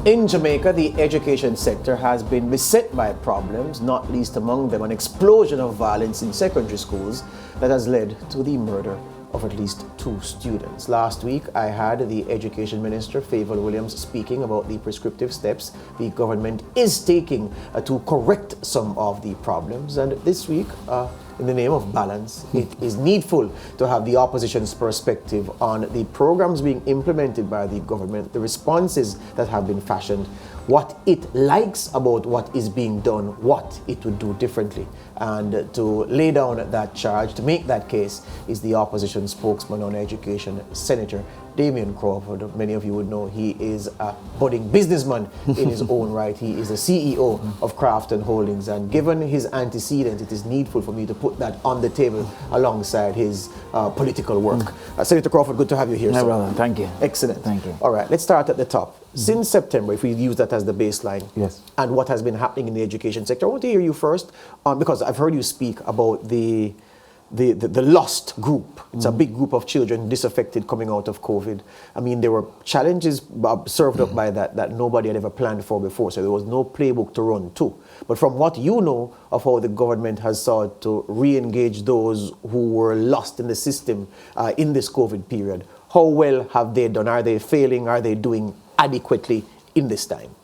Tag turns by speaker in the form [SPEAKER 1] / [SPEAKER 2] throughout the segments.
[SPEAKER 1] In Jamaica, the education sector has been beset by problems, not least among them an explosion of violence in secondary schools that has led to the murder of at least 2 students. Last week, I had the Education Minister, Favour Williams, speaking about the prescriptive steps the government is taking to correct some of the problems. And this week, in the name of balance, it is needful to have the opposition's perspective on the programs being implemented by the government, the responses that have been fashioned, what it likes about what is being done, what it would do differently. And to lay down that charge, to make that case, is the opposition spokesman on education, Senator Damion Crawford. Many of you would know he is a budding businessman in his own right. He is the CEO of Crafton Holdings, and given his antecedents, it is needful for me to put that on the table alongside his political work. Senator Crawford, good to have you here, sir.
[SPEAKER 2] Brother, thank you.
[SPEAKER 1] Excellent.
[SPEAKER 2] Thank you.
[SPEAKER 1] All right, let's start at the top. Since September, if we use that as the baseline,
[SPEAKER 2] yes,
[SPEAKER 1] and what has been happening in the education sector, I want to hear you first, because I've heard you speak about the lost group. It's a big group of children disaffected coming out of COVID. I mean, there were challenges served up by that nobody had ever planned for before, so there was no playbook to run to. But from what you know of how the government has sought to re-engage those who were lost in the system in this COVID period, how well have they done? Are they failing? Are they doing adequately in this time?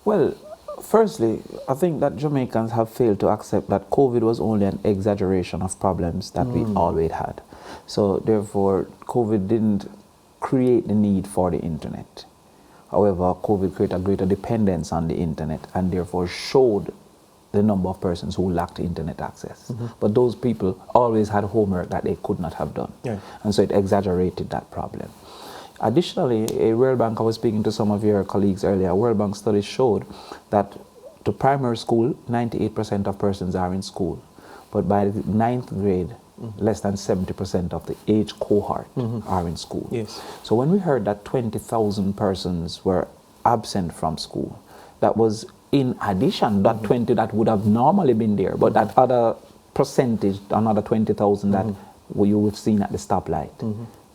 [SPEAKER 2] Well, firstly, I think that Jamaicans have failed to accept that COVID was only an exaggeration of problems that we always had. So therefore, COVID didn't create the need for the internet. However, COVID created a greater dependence on the internet and therefore showed the number of persons who lacked internet access. But those people always had homework that they could not have done. Yeah. And so it exaggerated that problem. Additionally, a World Bank, I was speaking to some of your colleagues earlier, a World Bank study showed that to primary school, 98% of persons are in school. But by the 9th grade, less than 70% of the age cohort are in school.
[SPEAKER 1] Yes.
[SPEAKER 2] So when we heard that 20,000 persons were absent from school, that was in addition, that 20 that would have normally been there, but that other percentage, another 20,000 that you would have seen at the stoplight,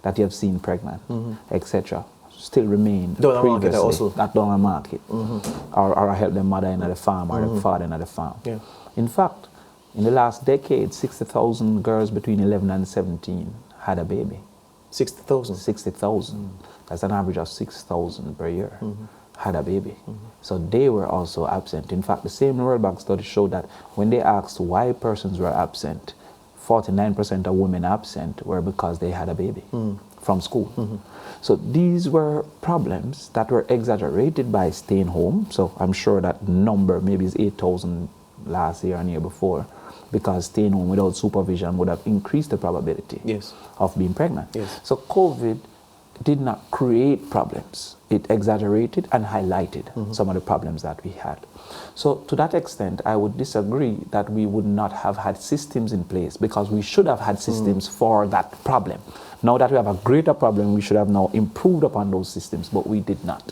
[SPEAKER 2] that you have seen pregnant, etc., still remain previously
[SPEAKER 1] also.
[SPEAKER 2] that down the market, or help the mother in the farm or the father in the farm.
[SPEAKER 1] Yeah.
[SPEAKER 2] In fact, in the last decade, 60,000 girls between 11 and 17 had a baby.
[SPEAKER 1] 60,000?
[SPEAKER 2] 60,000. That's an average of 6,000 per year. Had a baby. So they were also absent. In fact, the same World Bank study showed that when they asked why persons were absent, 49% of women absent were because they had a baby from school. So these were problems that were exaggerated by staying home. So I'm sure that number maybe is 8,000 last year and year before, because staying home without supervision would have increased the probability of being pregnant.
[SPEAKER 1] Yes.
[SPEAKER 2] So COVID did not create problems. It exaggerated and highlighted some of the problems that we had. So to that extent, I would disagree that we would not have had systems in place, because we should have had systems for that problem. Now that we have a greater problem, we should have now improved upon those systems, but we did not.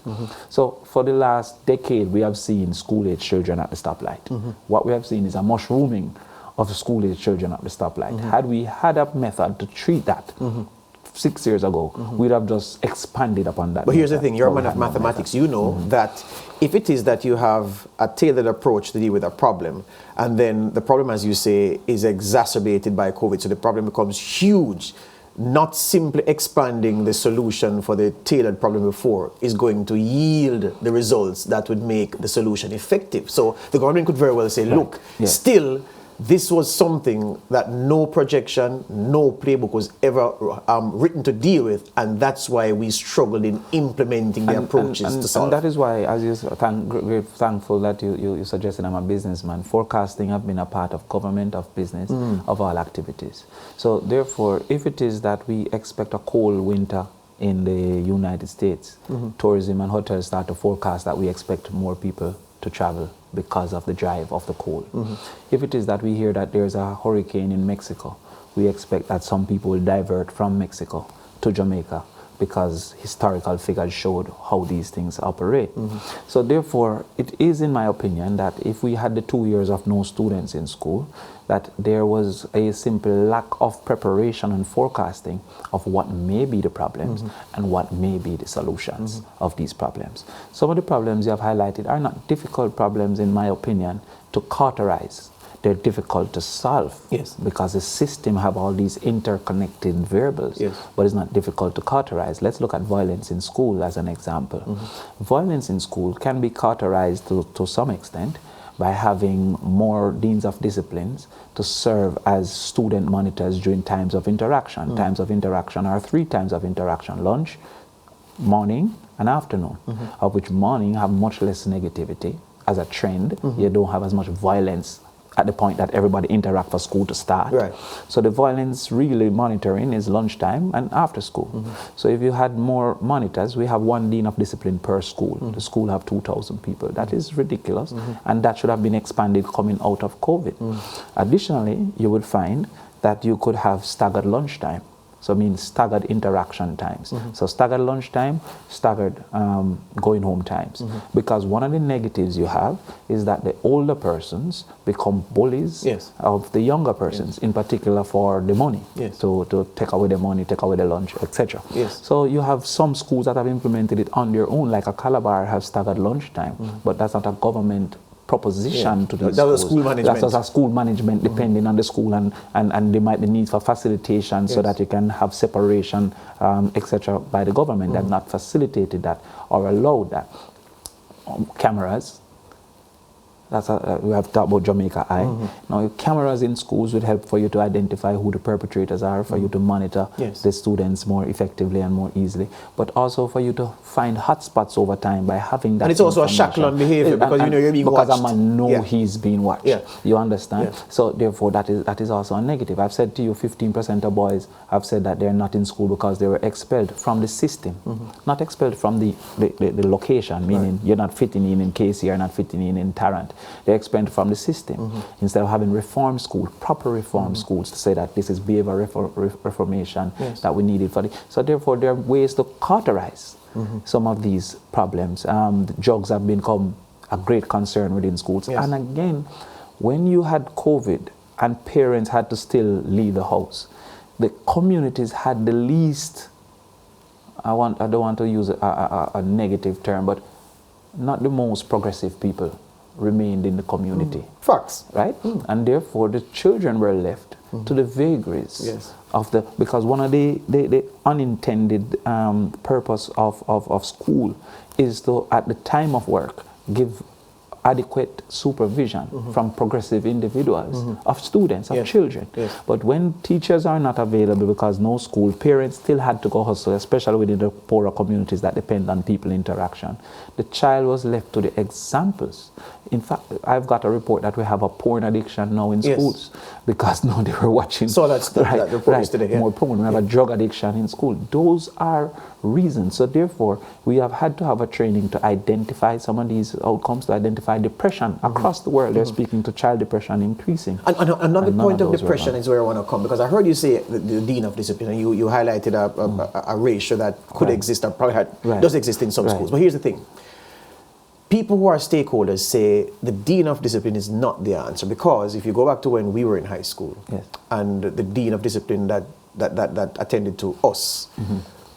[SPEAKER 2] So for the last decade, we have seen school-age children at the stoplight. What we have seen is a mushrooming of school-age children at the stoplight. Had we had a method to treat that 6 years ago, we'd have just expanded upon that.
[SPEAKER 1] But here's the thing, you're a man of mathematics. You know that if it is that you have a tailored approach to deal with a problem, and then the problem, as you say, is exacerbated by COVID, so the problem becomes huge, not simply expanding the solution for the tailored problem before is going to yield the results that would make the solution effective. So the government could very well say, look, still, this was something that no projection, no playbook was ever written to deal with, and that's why we struggled in implementing the approaches to solve.
[SPEAKER 2] And that is why, as you're thankful that you suggested I'm a businessman, forecasting have been a part of government, of business, of all activities. So therefore, if it is that we expect a cold winter in the United States, tourism and hotels start to forecast that we expect more people to travel because of the drive of the cold. If it is that we hear that there's a hurricane in Mexico, we expect that some people will divert from Mexico to Jamaica because historical figures showed how these things operate. So therefore, it is in my opinion that if we had the 2 years of no students in school, that there was a simple lack of preparation and forecasting of what may be the problems and what may be the solutions of these problems. Some of the problems you have highlighted are not difficult problems in my opinion to cauterize. They're difficult to solve because the system have all these interconnected variables, but it's not difficult to cauterize. Let's look at violence in school as an example. Violence in school can be cauterized to some extent by having more deans of disciplines to serve as student monitors during times of interaction. Times of interaction are 3 times of interaction: lunch, morning, and afternoon, of which morning have much less negativity as a trend. You don't have as much violence at the point that everybody interact for school to start. So the violence really monitoring is lunchtime and after school. So if you had more monitors, we have 1 dean of discipline per school. The school have 2,000 people. That is ridiculous, and that should have been expanded coming out of COVID. Additionally, you would find that you could have staggered lunchtime. So it means staggered interaction times. So staggered lunchtime, staggered going home times. Because one of the negatives you have is that the older persons become bullies of the younger persons, in particular for the money. To take away the money, take away the lunch, etc. So you have some schools that have implemented it on their own, like a Calabar have staggered lunchtime, but that's not a government proposition to these
[SPEAKER 1] that was
[SPEAKER 2] schools.
[SPEAKER 1] School management.
[SPEAKER 2] That's a school management depending on the school, and there might be need for facilitation so that you can have separation, etc. by the government that not facilitated that or allowed that. Cameras. We have talked about Jamaica Eye. Now, cameras in schools would help for you to identify who the perpetrators are, for you to monitor the students more effectively and more easily, but also for you to find hotspots over time by having that.
[SPEAKER 1] And it's also a shackle on behavior because you know you're being watched.
[SPEAKER 2] Because a man know he's being watched. You understand? So therefore, that is also a negative. I've said to you, 15% of boys have said that they're not in school because they were expelled from the system, not expelled from the location, meaning you're not fitting in KC, you're not fitting in Tarrant. They're expelled from the system instead of having reform school, proper reform schools to say that this is behavior reformation that we needed for the. So therefore, there are ways to cauterize some of these problems. The drugs have become a great concern within schools. And again, when you had COVID and parents had to still leave the house, the communities had the least. I don't want to use a negative term, but not the most progressive people remained in the community.
[SPEAKER 1] Facts.
[SPEAKER 2] Right? And therefore the children were left to the vagaries of the, because one of the unintended purpose of school is to, at the time of work, give adequate supervision from progressive individuals, of students, of children. But when teachers are not available because no school, parents still had to go hustle, especially within the poorer communities that depend on people interaction. The child was left to the examples. In fact, I've got a report that we have a porn addiction now in schools because now they were watching.
[SPEAKER 1] So that's that report yesterday.
[SPEAKER 2] More porn. We have a drug addiction in school. Those are reasons. So therefore, we have had to have a training to identify some of these outcomes, to identify depression across the world. They're speaking to child depression increasing.
[SPEAKER 1] And another point of depression is where I want to come, because I heard you say the dean of discipline, and you highlighted a ratio that could exist, or probably does exist in some schools. But here's the thing. People who are stakeholders say the dean of discipline is not the answer, because if you go back to when we were in high school and the dean of discipline that attended to us,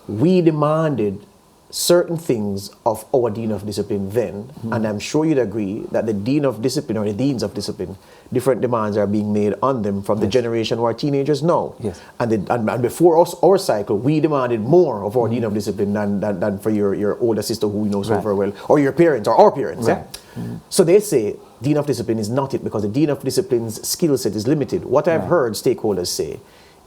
[SPEAKER 1] we demanded certain things of our dean of discipline then, and I'm sure you'd agree that the dean of discipline or the deans of discipline, different demands are being made on them from the generation who are teenagers now. And before us, our cycle, we demanded more of our dean of discipline than for your older sister who we know so very well, or your parents, or our parents. So they say dean of discipline is not it, because the dean of discipline's skill set is limited. What I've heard stakeholders say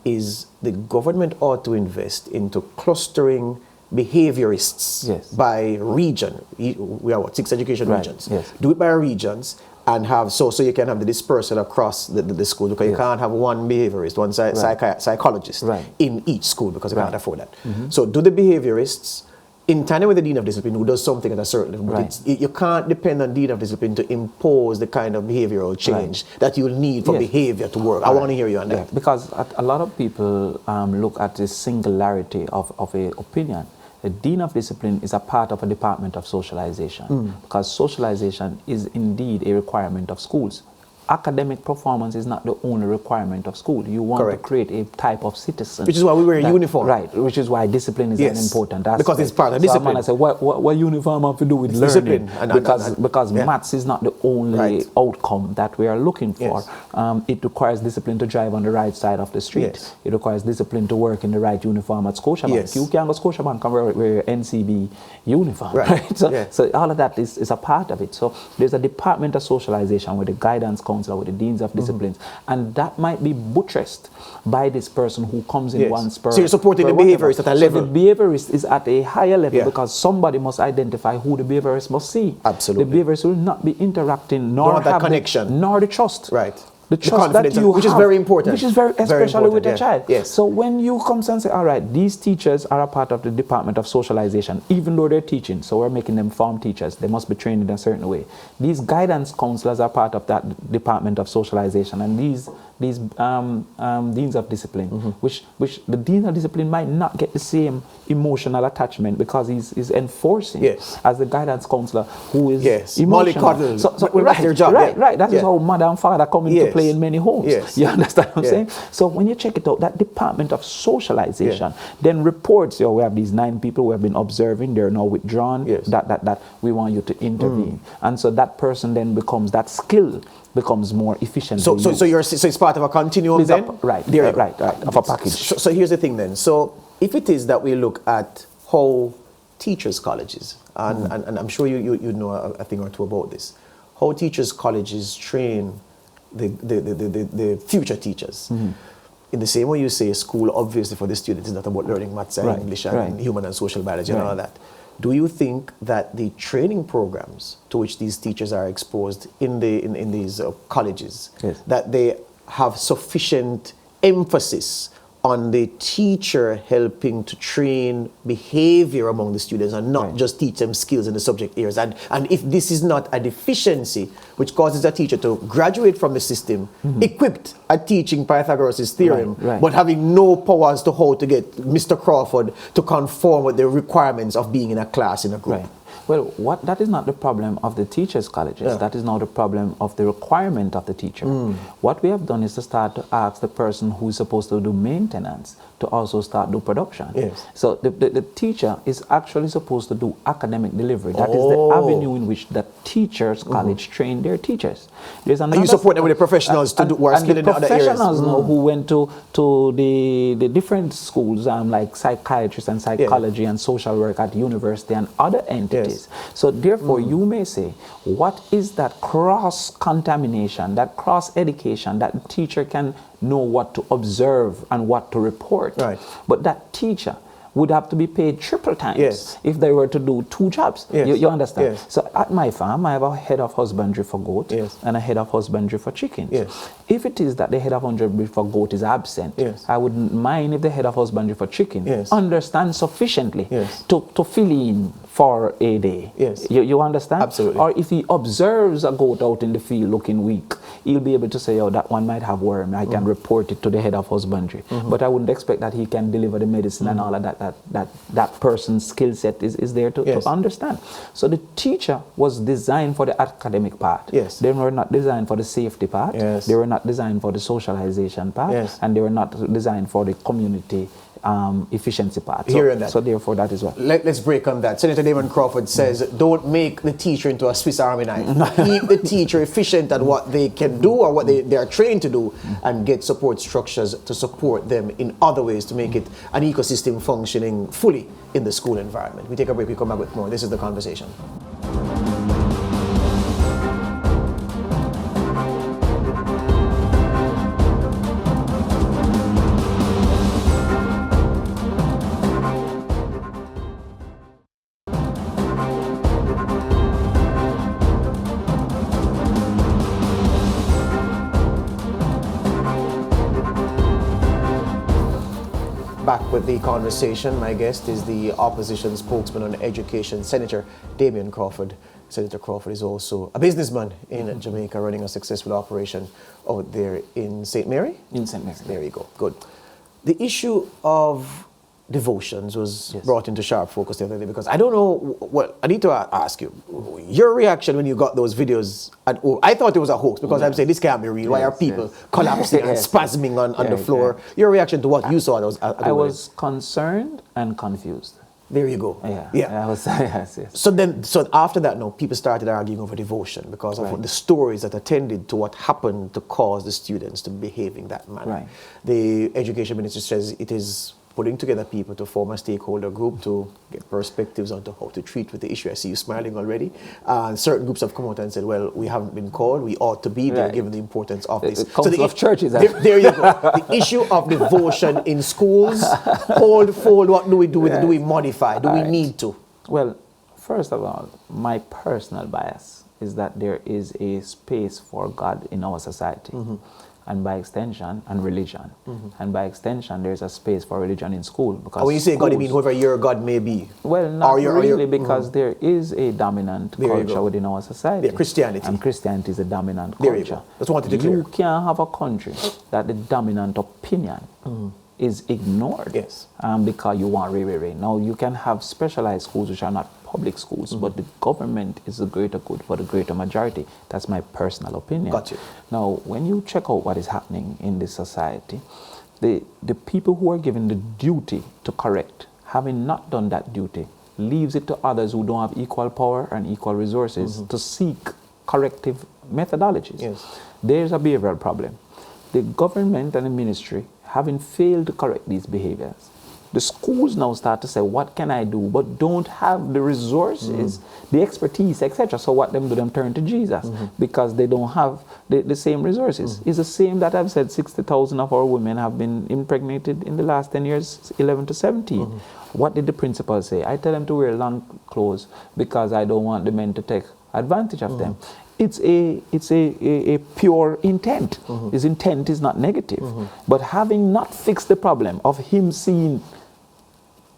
[SPEAKER 1] is the government ought to invest into clustering behaviorists by region. We have 6 education regions. Do it by regions and have so you can have the dispersal across the school, because you can't have one behaviorist, one psychologist in each school, because you can't afford that. So do the behaviorists in tandem with the Dean of Discipline who does something at a certain level. But you can't depend on Dean of Discipline to impose the kind of behavioral change that you'll need for behavior to work. I want to hear you on that.
[SPEAKER 2] Yeah, because a lot of people look at the singularity of a opinion. The Dean of Discipline is a part of a department of socialization because socialization is indeed a requirement of schools. Academic performance is not the only requirement of school. You want to create a type of citizen.
[SPEAKER 1] Which is why we wear a uniform.
[SPEAKER 2] Right, which is why discipline is an important aspect.
[SPEAKER 1] Because it's part of discipline.
[SPEAKER 2] So I say, what uniform have to do with learning? Because maths is not the only outcome that we are looking for. It requires discipline to drive on the right side of the street. It requires discipline to work in the right uniform at Scotiabank. You can't go to Scotiabank and wear your NCB uniform. Right? So all of that is a part of it. So there's a department of socialization with the guidance council, with the deans of disciplines, and that might be buttressed by this person who comes in one spur.
[SPEAKER 1] So you're supporting the behaviorist at a level.
[SPEAKER 2] So the behaviorist is at a higher level because somebody must identify who the behaviorist must see.
[SPEAKER 1] Absolutely.
[SPEAKER 2] The behaviorist will not be interacting, nor have
[SPEAKER 1] that connection,
[SPEAKER 2] nor the trust.
[SPEAKER 1] Right.
[SPEAKER 2] The trust that you
[SPEAKER 1] which
[SPEAKER 2] have,
[SPEAKER 1] is very important.
[SPEAKER 2] Which is especially with a child.
[SPEAKER 1] Yes.
[SPEAKER 2] So when you come and say, all right, these teachers are a part of the department of socialization, even though they're teaching, so we're making them form teachers, they must be trained in a certain way. These guidance counselors are part of that department of socialization, and these deans of discipline, which the dean of discipline might not get the same emotional attachment because he's enforcing as the guidance counselor who is emotional.
[SPEAKER 1] So
[SPEAKER 2] their job. Right. That is how mother and father come into play in many homes. You understand what I'm saying? So when you check it out, that department of socialization then reports, we have these 9 people who have been observing, they're now withdrawn, that we want you to intervene. And so that person then becomes, that skill becomes more efficient.
[SPEAKER 1] So it's part of a continuum then?
[SPEAKER 2] Right, of a package.
[SPEAKER 1] So here's the thing then. So if it is that we look at how teachers' colleges, and I'm sure you know a thing or two about this, how teachers' colleges train the future teachers. In the same way you say school, obviously for the students is not about learning maths and English and human and social biology and all that. Do you think that the training programs to which these teachers are exposed in these colleges, that they have sufficient emphasis on the teacher helping to train behavior among the students and not just teach them skills in the subject areas? And if this is not a deficiency which causes a teacher to graduate from the system equipped at teaching Pythagoras' theorem, but having no powers to how to get Mr. Crawford to conform with the requirements of being in a class, in a group.
[SPEAKER 2] Well, that is not the problem of the teachers' colleges. That is not the problem of the requirement of the teacher. What we have done is to start to ask the person who is supposed to do maintenance to also start do production. So the teacher is actually supposed to do academic delivery. That is the avenue in which the teachers' college train their teachers.
[SPEAKER 1] And you support them with the professionals to do work skilled in the other areas.
[SPEAKER 2] Professionals now who went to the different schools like psychiatrists and psychology and social work at university and other entities. So therefore you may say, what is that cross-contamination, that cross-education that the teacher can know what to observe and what to report? But that teacher would have to be paid triple times if they were to do 2 jobs. You understand? So at my farm, I have a head of husbandry for goat and a head of husbandry for chickens. If it is that the head of husbandry for goat is absent, I wouldn't mind if the head of husbandry for chicken understands sufficiently to fill in for a day. You understand?
[SPEAKER 1] Absolutely.
[SPEAKER 2] Or if he observes a goat out in the field looking weak, he'll be able to say, that one might have worm. I can report it to the head of husbandry. But I wouldn't expect that he can deliver the medicine and all of that. That person's skill set is there to understand. So the teacher was designed for the academic part. They were not designed for the safety part. They were not designed for the socialization part. And they were not designed for the community efficiency part. So therefore that is what.
[SPEAKER 1] Let's break on that. Senator Damion Crawford says, don't make the teacher into a Swiss Army knife. Keep the teacher efficient at what they can do or what they are trained to do, and get support structures to support them in other ways to make it an ecosystem functioning fully in the school environment. We take a break, we come back with more. This is The Conversation. back with the conversation. My guest is the opposition spokesman on education, Senator Damion Crawford. Senator Crawford is also a businessman in Jamaica, running a successful operation out there in St. Mary?
[SPEAKER 2] In St. Mary.
[SPEAKER 1] There you go. Good. The issue of devotions was brought into sharp focus the other day, because I don't know, well, I need to ask you, your reaction when you got those videos. I thought it was a hoax, because I'm saying this can't be real. Why are people collapsing and spasming on the floor? Your reaction to what you saw?
[SPEAKER 2] I was concerned and confused.
[SPEAKER 1] There you go.
[SPEAKER 2] Yeah. I was, yes.
[SPEAKER 1] So after that, no, people started arguing over devotion because of the stories that attended to what happened to cause the students to behave in that manner.
[SPEAKER 2] Right.
[SPEAKER 1] The education minister says it is putting together people to form a stakeholder group to get perspectives on how to treat with the issue. I see you smiling already. Certain groups have come out and said, well, we haven't been called. We ought to be there, given the importance of this.
[SPEAKER 2] The Council of Churches.
[SPEAKER 1] There you go. The issue of devotion in schools, hold, what do we do with it? Do we modify? Do we need to?
[SPEAKER 2] Well, first of all, my personal bias is that there is a space for God in our society. And by extension, and religion. And by extension, there's a space for religion in school. Because
[SPEAKER 1] when you say God, you mean whoever your God may be?
[SPEAKER 2] Well, not really, because there is a dominant culture within our society.
[SPEAKER 1] Yeah, Christianity.
[SPEAKER 2] And Christianity is a dominant
[SPEAKER 1] culture.
[SPEAKER 2] There you go.
[SPEAKER 1] Just wanted to clear.
[SPEAKER 2] You can't have a country that the dominant opinion is ignored because you want rain. Now, you can have specialized schools which are not public schools, but the government is the greater good for the greater majority. That's my personal opinion.
[SPEAKER 1] Got you.
[SPEAKER 2] Now, when you check out what is happening in this society, the people who are given the duty to correct, having not done that duty, leaves it to others who don't have equal power and equal resources to seek corrective methodologies. There's a behavioral problem. The government and the ministry, having failed to correct these behaviors, the schools now start to say, what can I do? But don't have the resources, the expertise, etc. So what them do, them turn to Jesus because they don't have the same resources. It's the same that I've said 60,000 of our women have been impregnated in the last 10 years, 11 to 17. What did the principal say? I tell them to wear long clothes because I don't want the men to take advantage of them. It's a pure intent. His intent is not negative. But having not fixed the problem of him seeing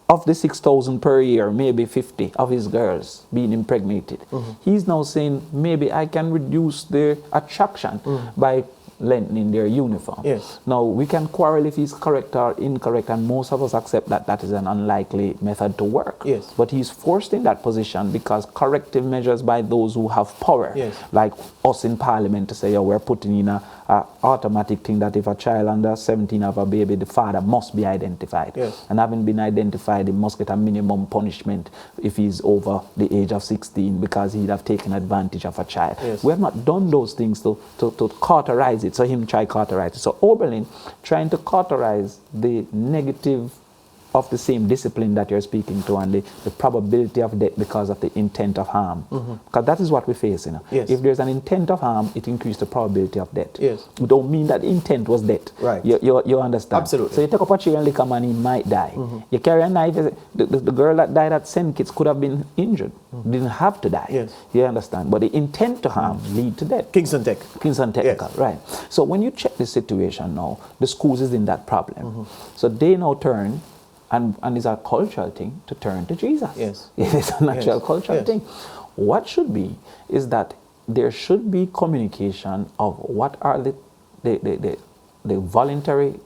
[SPEAKER 2] of the 6,000 per year, maybe 50 of his girls being impregnated, he's now saying maybe I can reduce their attraction by lengthening their uniform. Now, we can quarrel if he's correct or incorrect, and most of us accept that that is an unlikely method to work. But he's forced in that position because corrective measures by those who have power, like us in Parliament, to say, we're putting in a automatic thing that if a child under 17 have a baby, the father must be identified. And having been identified, he must get a minimum punishment if he's over the age of 16 because he'd have taken advantage of a child. We have not done those things to cauterize it, so him try cauterize it. So Oberlin trying to cauterize the negative of the same discipline that you're speaking to and the probability of death because of the intent of harm. Because that is what we face. If there's an intent of harm, it increases the probability of death. We don't mean that intent was death. You understand?
[SPEAKER 1] Absolutely.
[SPEAKER 2] So you take up a chair and lick a man, he might die. You carry a knife, the girl that died at St. Kitts could have been injured. Didn't have to die. You understand? But the intent to harm lead to death.
[SPEAKER 1] Kingston
[SPEAKER 2] Technical, right. So when you check the situation now, the schools is in that problem. So they now turn, and it's a cultural thing to turn to Jesus. It's a natural cultural thing. What should be is that there should be communication of what are the voluntary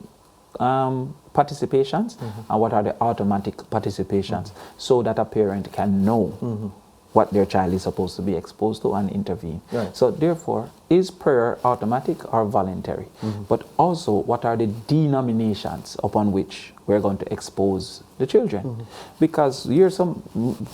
[SPEAKER 2] participations and what are the automatic participations, so that a parent can know what their child is supposed to be exposed to and intervene. So therefore, is prayer automatic or voluntary? But also, what are the denominations upon which we're going to expose the children? Because here some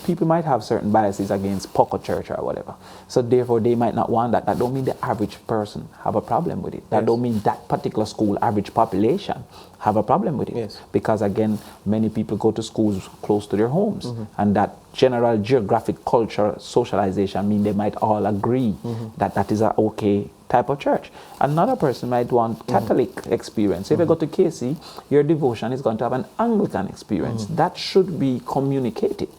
[SPEAKER 2] people might have certain biases against Poco Church or whatever. So therefore, they might not want that. That don't mean the average person have a problem with it. That don't mean that particular school average population have a problem with it. Because again, many people go to schools close to their homes, and that general geographic culture socialization mean they might all agree that that is a okay type of church. Another person might want Catholic experience. If you go to KC, your devotion is going to have an Anglican experience. That should be communicated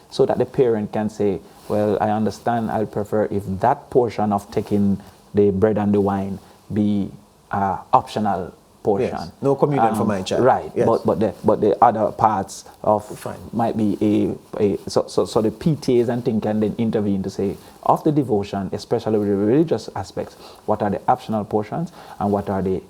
[SPEAKER 2] so that the parent can say, well, I understand, I'll prefer if that portion of taking the bread and the wine be optional portion.
[SPEAKER 1] Yes. No communion for my child.
[SPEAKER 2] Right.
[SPEAKER 1] Yes.
[SPEAKER 2] But the other parts of
[SPEAKER 1] Fine.
[SPEAKER 2] might be so the PTAs and things can then intervene to say, of the devotion, especially with the religious aspects, what are the optional portions and what are the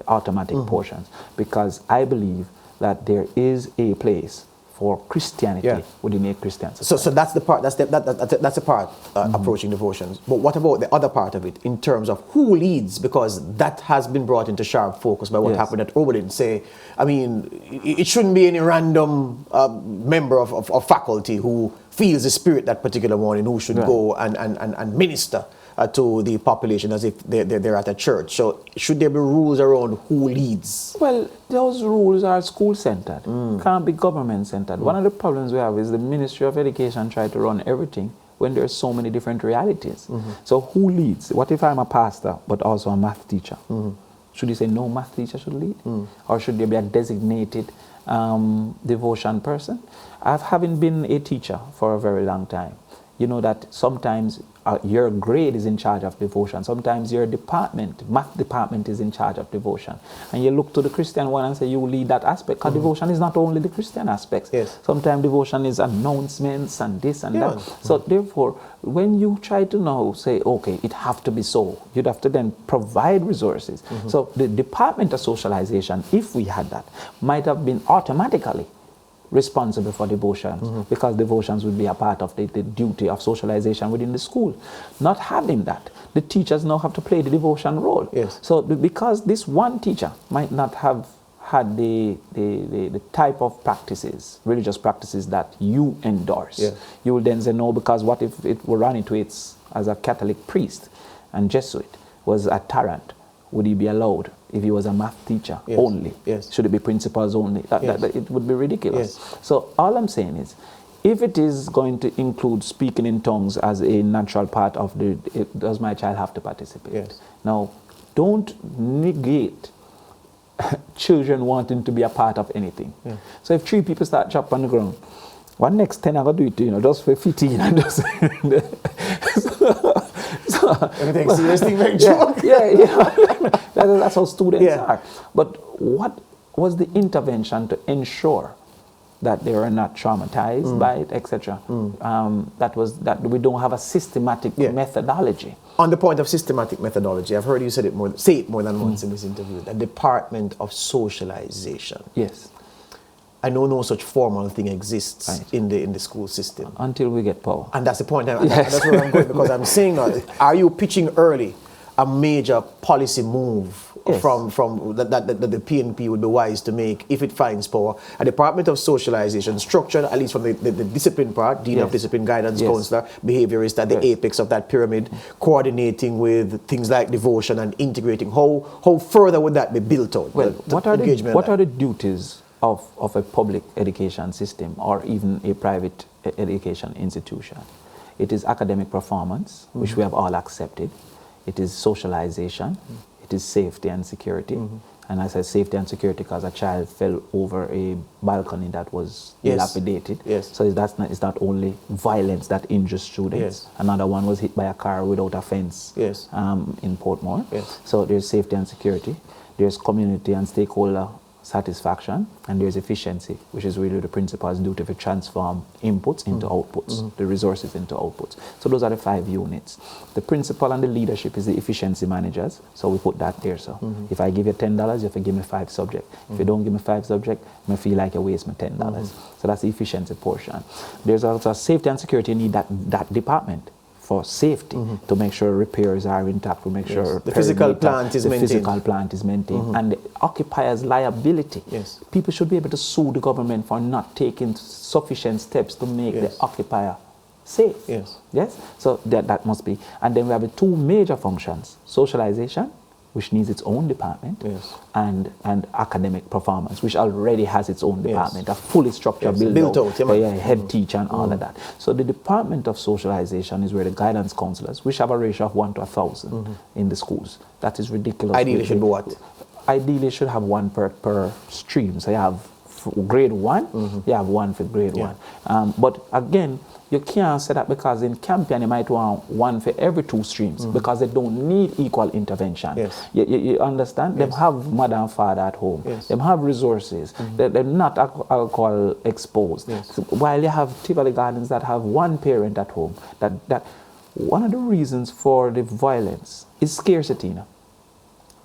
[SPEAKER 2] automatic portions? Because I believe that there is a place for Christianity within a Christian society.
[SPEAKER 1] So that's the part. That's the part approaching devotions. But what about the other part of it in terms of who leads? Because that has been brought into sharp focus by what happened at Oberlin. Say, I mean, it shouldn't be any random member of faculty who feels the spirit that particular morning who should go and minister to the population as if they're at a church. So should there be rules around who leads?
[SPEAKER 2] Well, those rules are school-centered, can't be government-centered. One of the problems we have is the Ministry of Education try to run everything when there's so many different realities. So who leads? What if I'm a pastor but also a math teacher? Should you say no math teacher should lead? Or should there be a designated devotion person? Having been a teacher for a very long time, you know that sometimes your grade is in charge of devotion. Sometimes your department, math department, is in charge of devotion. And you look to the Christian one and say, you lead that aspect. Because devotion is not only the Christian aspects.
[SPEAKER 1] Yes.
[SPEAKER 2] Sometimes devotion is announcements and this and that. So therefore, when you try to now say, okay, it have to be so, you'd have to then provide resources. So the Department of Socialization, if we had that, might have been automatically responsible for devotions, because devotions would be a part of the duty of socialization within the school. Not having that, the teachers now have to play the devotion role.
[SPEAKER 1] Yes.
[SPEAKER 2] So because this one teacher might not have had the type of practices, religious practices that you endorse, you will then say no, because what if it were run into it as a Catholic priest and Jesuit was a tyrant? Would he be allowed if he was a math teacher only? Should it be principals only? It would be ridiculous. So all I'm saying is, if it is going to include speaking in tongues as a natural part of does my child have to participate? Now, don't negate children wanting to be a part of anything. So if 3 people start chopping on the ground, one next 10 are going to do it, just for 15 and just
[SPEAKER 1] Anything serious thing make joke?
[SPEAKER 2] That's how students are. But what was the intervention to ensure that they were not traumatized by it, etc.? That we don't have a systematic methodology.
[SPEAKER 1] On the point of systematic methodology, I've heard you say it more than once in this interview. The Department of Socialization.
[SPEAKER 2] Yes.
[SPEAKER 1] I know no such formal thing exists in the school system.
[SPEAKER 2] Until we get power.
[SPEAKER 1] And that's the point. That's where I'm going, because I'm saying, are you pitching early a major policy move from that the PNP would be wise to make if it finds power? A Department of Socialization, structured at least from the discipline part, Dean of Discipline, Guidance Counselor, Behaviorist at the apex of that pyramid, coordinating with things like devotion and integrating. How further would that be built out?
[SPEAKER 2] Well, what are the duties of a public education system or even a private education institution? It is academic performance, which we have all accepted. It is socialization. It is safety and security. And I say safety and security because a child fell over a balcony that was dilapidated. So it's not only violence that injures students. Another one was hit by a car without a fence in Portmore. So there's safety and security. There's community and stakeholder satisfaction, and there's efficiency, which is really the principal's duty to transform inputs into outputs, the resources into outputs. So those are the 5 units. The principal and the leadership is the efficiency managers, so we put that there. So if I give you $10, you have to give me 5 subjects. If you don't give me 5 subjects, I feel like you waste my $10. So that's the efficiency portion. There's also safety and security. You need that department for safety, to make sure repairs are intact, to make sure
[SPEAKER 1] the physical plant is maintained.
[SPEAKER 2] And the occupier's liability. People should be able to sue the government for not taking sufficient steps to make the occupier safe. So that must be. And then we have the 2 major functions: socialization, which needs its own department, and academic performance, which already has its own department, a fully structured built out head teacher and all of that. So the Department of Socialization is where the guidance counselors, which have a ratio of 1 to 1,000 in the schools. That is ridiculous.
[SPEAKER 1] Ideally should be what?
[SPEAKER 2] Ideally should have 1 per stream. So you have grade 1, you have one for grade 1. But again, you can't say that because in Campion you might want one for every 2 streams because they don't need equal intervention.
[SPEAKER 1] Yes.
[SPEAKER 2] You understand?
[SPEAKER 1] Yes.
[SPEAKER 2] They have mother and father at home.
[SPEAKER 1] Yes.
[SPEAKER 2] They have resources. They're not alcohol exposed.
[SPEAKER 1] Yes.
[SPEAKER 2] So while you have Tivoli Gardens that have one parent at home, that one of the reasons for the violence is scarcity.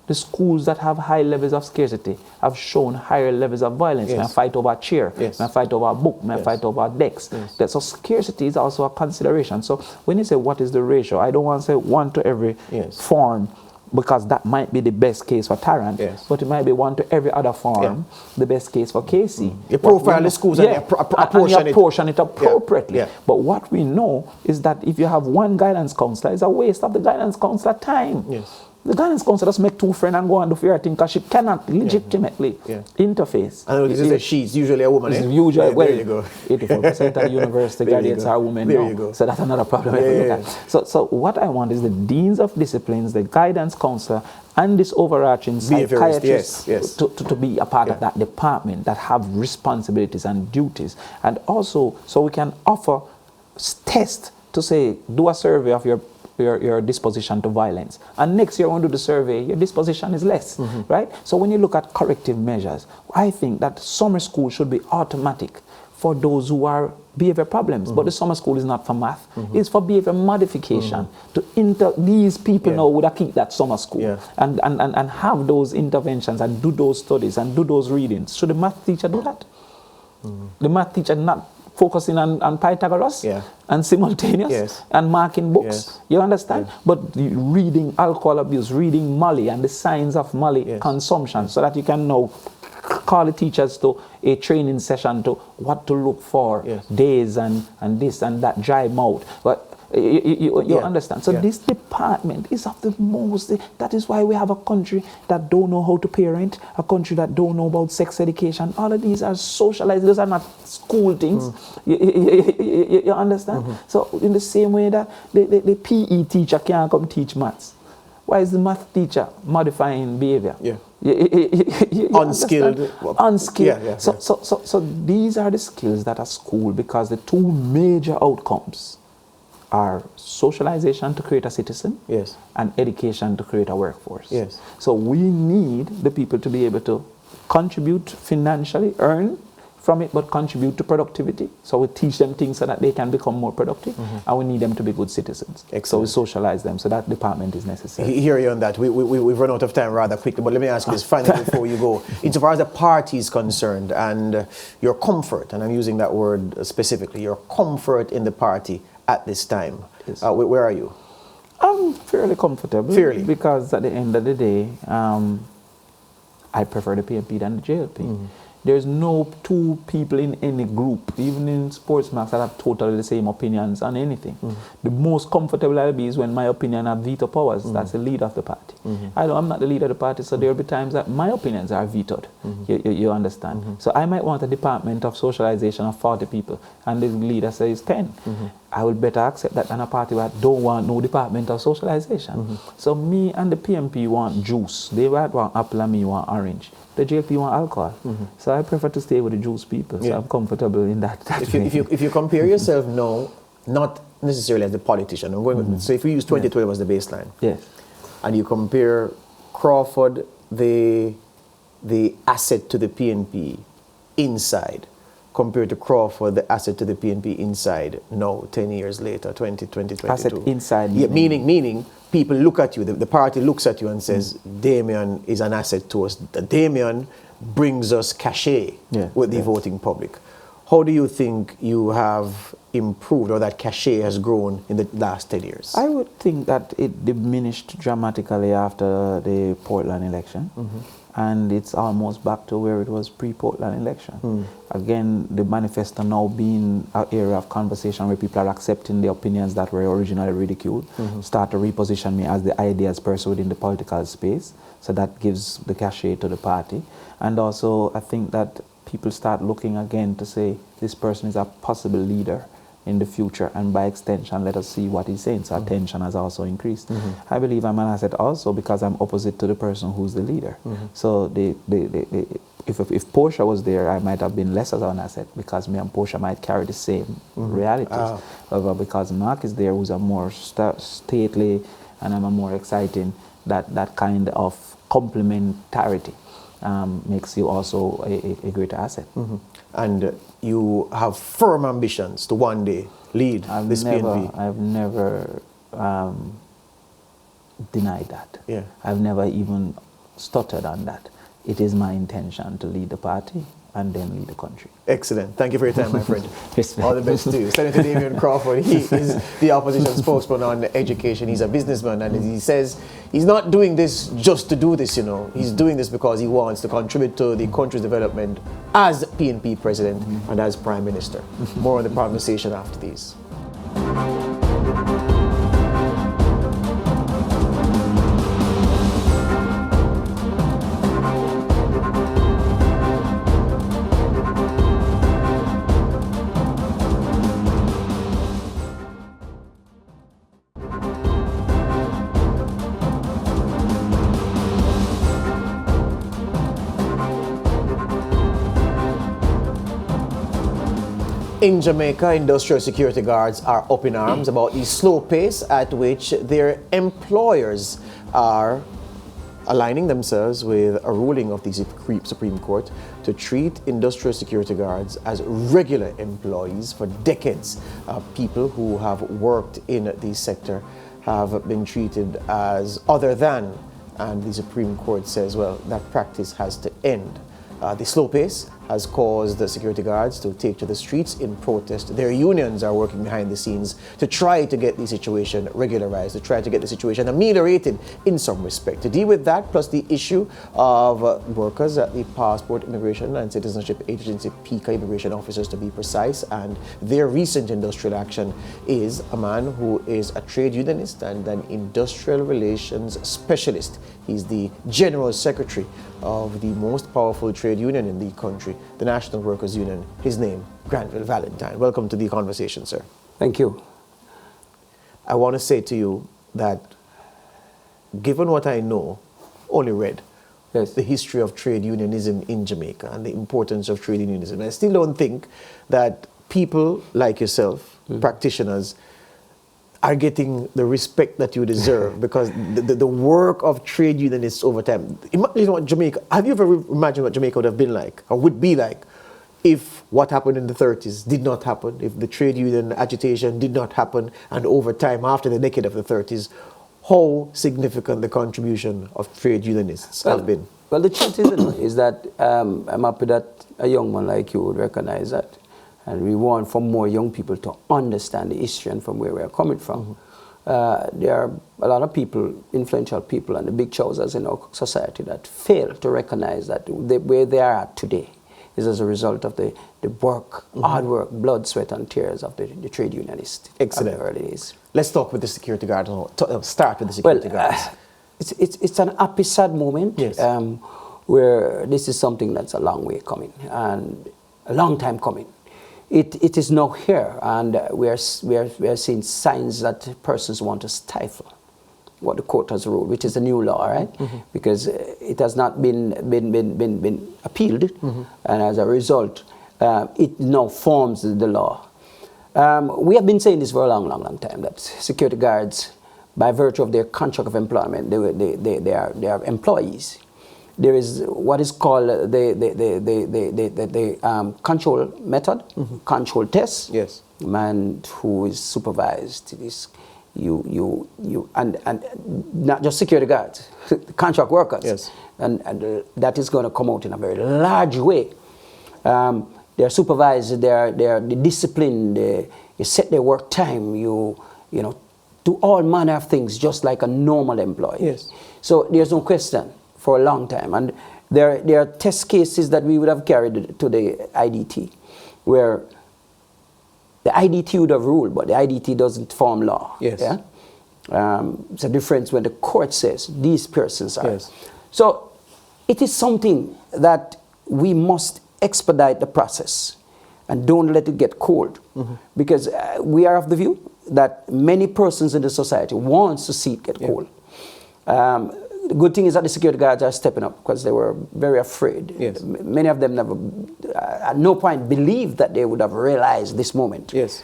[SPEAKER 2] The schools that have high levels of scarcity have shown higher levels of violence.
[SPEAKER 1] Yes.
[SPEAKER 2] May fight over a chair,
[SPEAKER 1] Yes.
[SPEAKER 2] may fight over a book, may
[SPEAKER 1] Yes.
[SPEAKER 2] fight over decks.
[SPEAKER 1] Yes.
[SPEAKER 2] So scarcity is also a consideration. So when you say what is the ratio, I don't want to say 1 to every
[SPEAKER 1] Yes.
[SPEAKER 2] form, because that might be the best case for Tarrant,
[SPEAKER 1] Yes.
[SPEAKER 2] but it might be 1 to every other form, the best case for KC.
[SPEAKER 1] You profile the schools and you
[SPEAKER 2] apportion it appropriately.
[SPEAKER 1] Yeah.
[SPEAKER 2] But what we know is that if you have one guidance counselor, it's a waste of the guidance counselor time.
[SPEAKER 1] Yes.
[SPEAKER 2] The guidance counselor just make 2 friends and go and do your thing because she cannot legitimately interface.
[SPEAKER 1] And this is a she, it's usually a woman.
[SPEAKER 2] It's usually,
[SPEAKER 1] well, there you go.
[SPEAKER 2] 84% of the university graduates are women
[SPEAKER 1] There
[SPEAKER 2] now.
[SPEAKER 1] you go.
[SPEAKER 2] So that's another problem. So what I want is the deans of disciplines, the guidance counselor, and this overarching psychiatrist to be a part of that department that have responsibilities and duties. And also, so we can offer tests to say, do a survey of your disposition to violence. And next year when you do the survey, your disposition is less, right? So when you look at corrective measures, I think that summer school should be automatic for those who are behavior problems. But the summer school is not for math. It's for behavior modification. These people now would keep that summer school and have those interventions and do those studies and do those readings. Should the math teacher do that? The math teacher not focusing on Pythagoras and simultaneous and marking books. You understand? But reading alcohol abuse, reading Molly and the signs of Molly consumption, so that you can now call the teachers to a training session to what to look for, days and this and that, dry mouth. But you understand? So this department is of the most, that is why we have a country that don't know how to parent, a country that don't know about sex education. All of these are socialized, those are not school things. You understand? So in the same way that the PE teacher can't come teach maths, why is the math teacher modifying behavior?
[SPEAKER 1] Unskilled.
[SPEAKER 2] Unskilled. So these are the skills that are school, because the 2 major outcomes are socialization to create a citizen and education to create a workforce. So we need the people to be able to contribute financially, earn from it, but contribute to productivity. So we teach them things so that they can become more productive, and we need them to be good citizens.
[SPEAKER 1] Excellent.
[SPEAKER 2] So we socialize them. So that department is necessary.
[SPEAKER 1] Hear you on that. We've run out of time rather quickly, but let me ask you this finally before you go. Insofar as the party is concerned and your comfort, and I'm using that word specifically, your comfort in the party at this time, where are you?
[SPEAKER 2] I'm fairly comfortable.
[SPEAKER 1] Fairly?
[SPEAKER 2] Because at the end of the day, I prefer the PNP than the JLP. There's no 2 people in any group, even in sports maths, that have totally the same opinions on anything. The most comfortable I'll be is when my opinion have veto powers. That's the leader of the party. I'm not the leader of the party, so there'll be times that my opinions are vetoed. You understand? So I might want a department of socialization of 40 people, and the leader says 10. I would better accept that than a party that don't want no department of socialization. So me and the PMP want juice. They might want apple and me want orange. The JLP want alcohol. So I prefer to stay with the juice people. So I'm comfortable in that.
[SPEAKER 1] If you compare yourself now, not necessarily as a politician, I'm going so if we use 2012 as the baseline, and you compare Crawford, the asset to the PNP inside, compared to Crawford, the asset to the PNP inside now, 10 years later, 2022.
[SPEAKER 2] Asset inside?
[SPEAKER 1] Yeah, meaning people look at you, the party looks at you and says, Damion is an asset to us. Damion brings us cachet with the voting public. How do you think you have improved, or that cachet has grown in the last 10 years?
[SPEAKER 2] I would think that it diminished dramatically after the Portland election. And it's almost back to where it was pre-Portland election. Again, the manifesto now being an area of conversation where people are accepting the opinions that were originally ridiculed, start to reposition me as the ideas pursued in the political space. So that gives the cachet to the party. And also, I think that people start looking again to say, this person is a possible leader in the future, and by extension, let us see what he's saying. So attention has also increased. I believe I'm an asset also because I'm opposite to the person who's the leader. So if Portia was there, I might have been less as an asset because me and Portia might carry the same realities. However, because Mark is there, who's a more stately and I'm a more exciting, that kind of complementarity makes you also a greater asset.
[SPEAKER 1] And you have firm ambitions to one day lead this PNP.
[SPEAKER 2] I've never denied that.
[SPEAKER 1] Yeah.
[SPEAKER 2] I've never even stuttered on that. It is my intention to lead the party and then lead the country.
[SPEAKER 1] Excellent. Thank you for your time, my friend. All the best to you. Senator Damion Crawford, he is the opposition spokesman on education. He's a businessman, and he says he's not doing this just to do this, you know. He's doing this because he wants to contribute to the country's development as PNP president and as prime minister. More on the conversation after these. In Jamaica, industrial security guards are up in arms about the slow pace at which their employers are aligning themselves with a ruling of the Supreme Court to treat industrial security guards as regular employees for decades. People who have worked in the sector have been treated as other than, and the Supreme Court says, well, that practice has to end. The slow pace has caused the security guards to take to the streets in protest. Their unions are working behind the scenes to try to get the situation regularized, to try to get the situation ameliorated in some respect. To deal with that, plus the issue of workers at the Passport Immigration and Citizenship Agency, PICA immigration officers to be precise, and their recent industrial action, is a man who is a trade unionist and an industrial relations specialist. He's the General Secretary of the most powerful trade union in the country, the National Workers Union. His name, Granville Valentine. Welcome to the conversation, sir.
[SPEAKER 3] Thank you.
[SPEAKER 1] I want to say to you that, given what I know, only read,
[SPEAKER 3] Yes.
[SPEAKER 1] the history of trade unionism in Jamaica and the importance of trade unionism, I still don't think that people like yourself, practitioners, are getting the respect that you deserve because the work of trade unionists over time. Imagine what Jamaica, have you ever imagined what Jamaica would have been like or would be like if what happened in the 30s did not happen, if the trade union agitation did not happen, and over time after the decade of the 30s, how significant the contribution of trade unionists have been?
[SPEAKER 3] Well, the truth is that I'm happy that a young man like you would recognize that. And we want for more young people to understand the history and from where we are coming from. There are a lot of people, influential people, and the big choosers in our society that fail to recognize that where they are at today is as a result of the work, hard work, blood, sweat, and tears of the trade unionists.
[SPEAKER 1] Excellent.
[SPEAKER 3] Of the early days.
[SPEAKER 1] Let's talk with the security guards. Start with the security guards.
[SPEAKER 3] It's an happy, sad moment.
[SPEAKER 1] Yes.
[SPEAKER 3] Where this is something that's a long way coming and a long time coming. It is now here, and we are seeing signs that persons want to stifle what the court has ruled, which is a new law, right? Because it has not been appealed, and as a result, it now forms the law. We have been saying this for a long time, that security guards, by virtue of their contract of employment, they are employees. There is what is called the control method, control test.
[SPEAKER 1] Yes.
[SPEAKER 3] Man who is supervised this, and not just security guards, contract workers.
[SPEAKER 1] Yes.
[SPEAKER 3] And that is going to come out in a very large way. They're supervised, they're disciplined, you set their work time, you know, do all manner of things just like a normal employee.
[SPEAKER 1] Yes.
[SPEAKER 3] So there's no question for a long time. And there are test cases that we would have carried to the IDT, where the IDT would have ruled, but the IDT doesn't form law.
[SPEAKER 1] Yes.
[SPEAKER 3] Yeah? It's a difference when the court says these persons are.
[SPEAKER 1] Yes.
[SPEAKER 3] So it is something that we must expedite the process and don't let it get cold, because we are of the view that many persons in the society wants to see it get cold. the good thing is that the security guards are stepping up because they were very afraid.
[SPEAKER 1] Yes.
[SPEAKER 3] Many of them never, at no point, believed that they would have realized this moment.
[SPEAKER 1] Yes.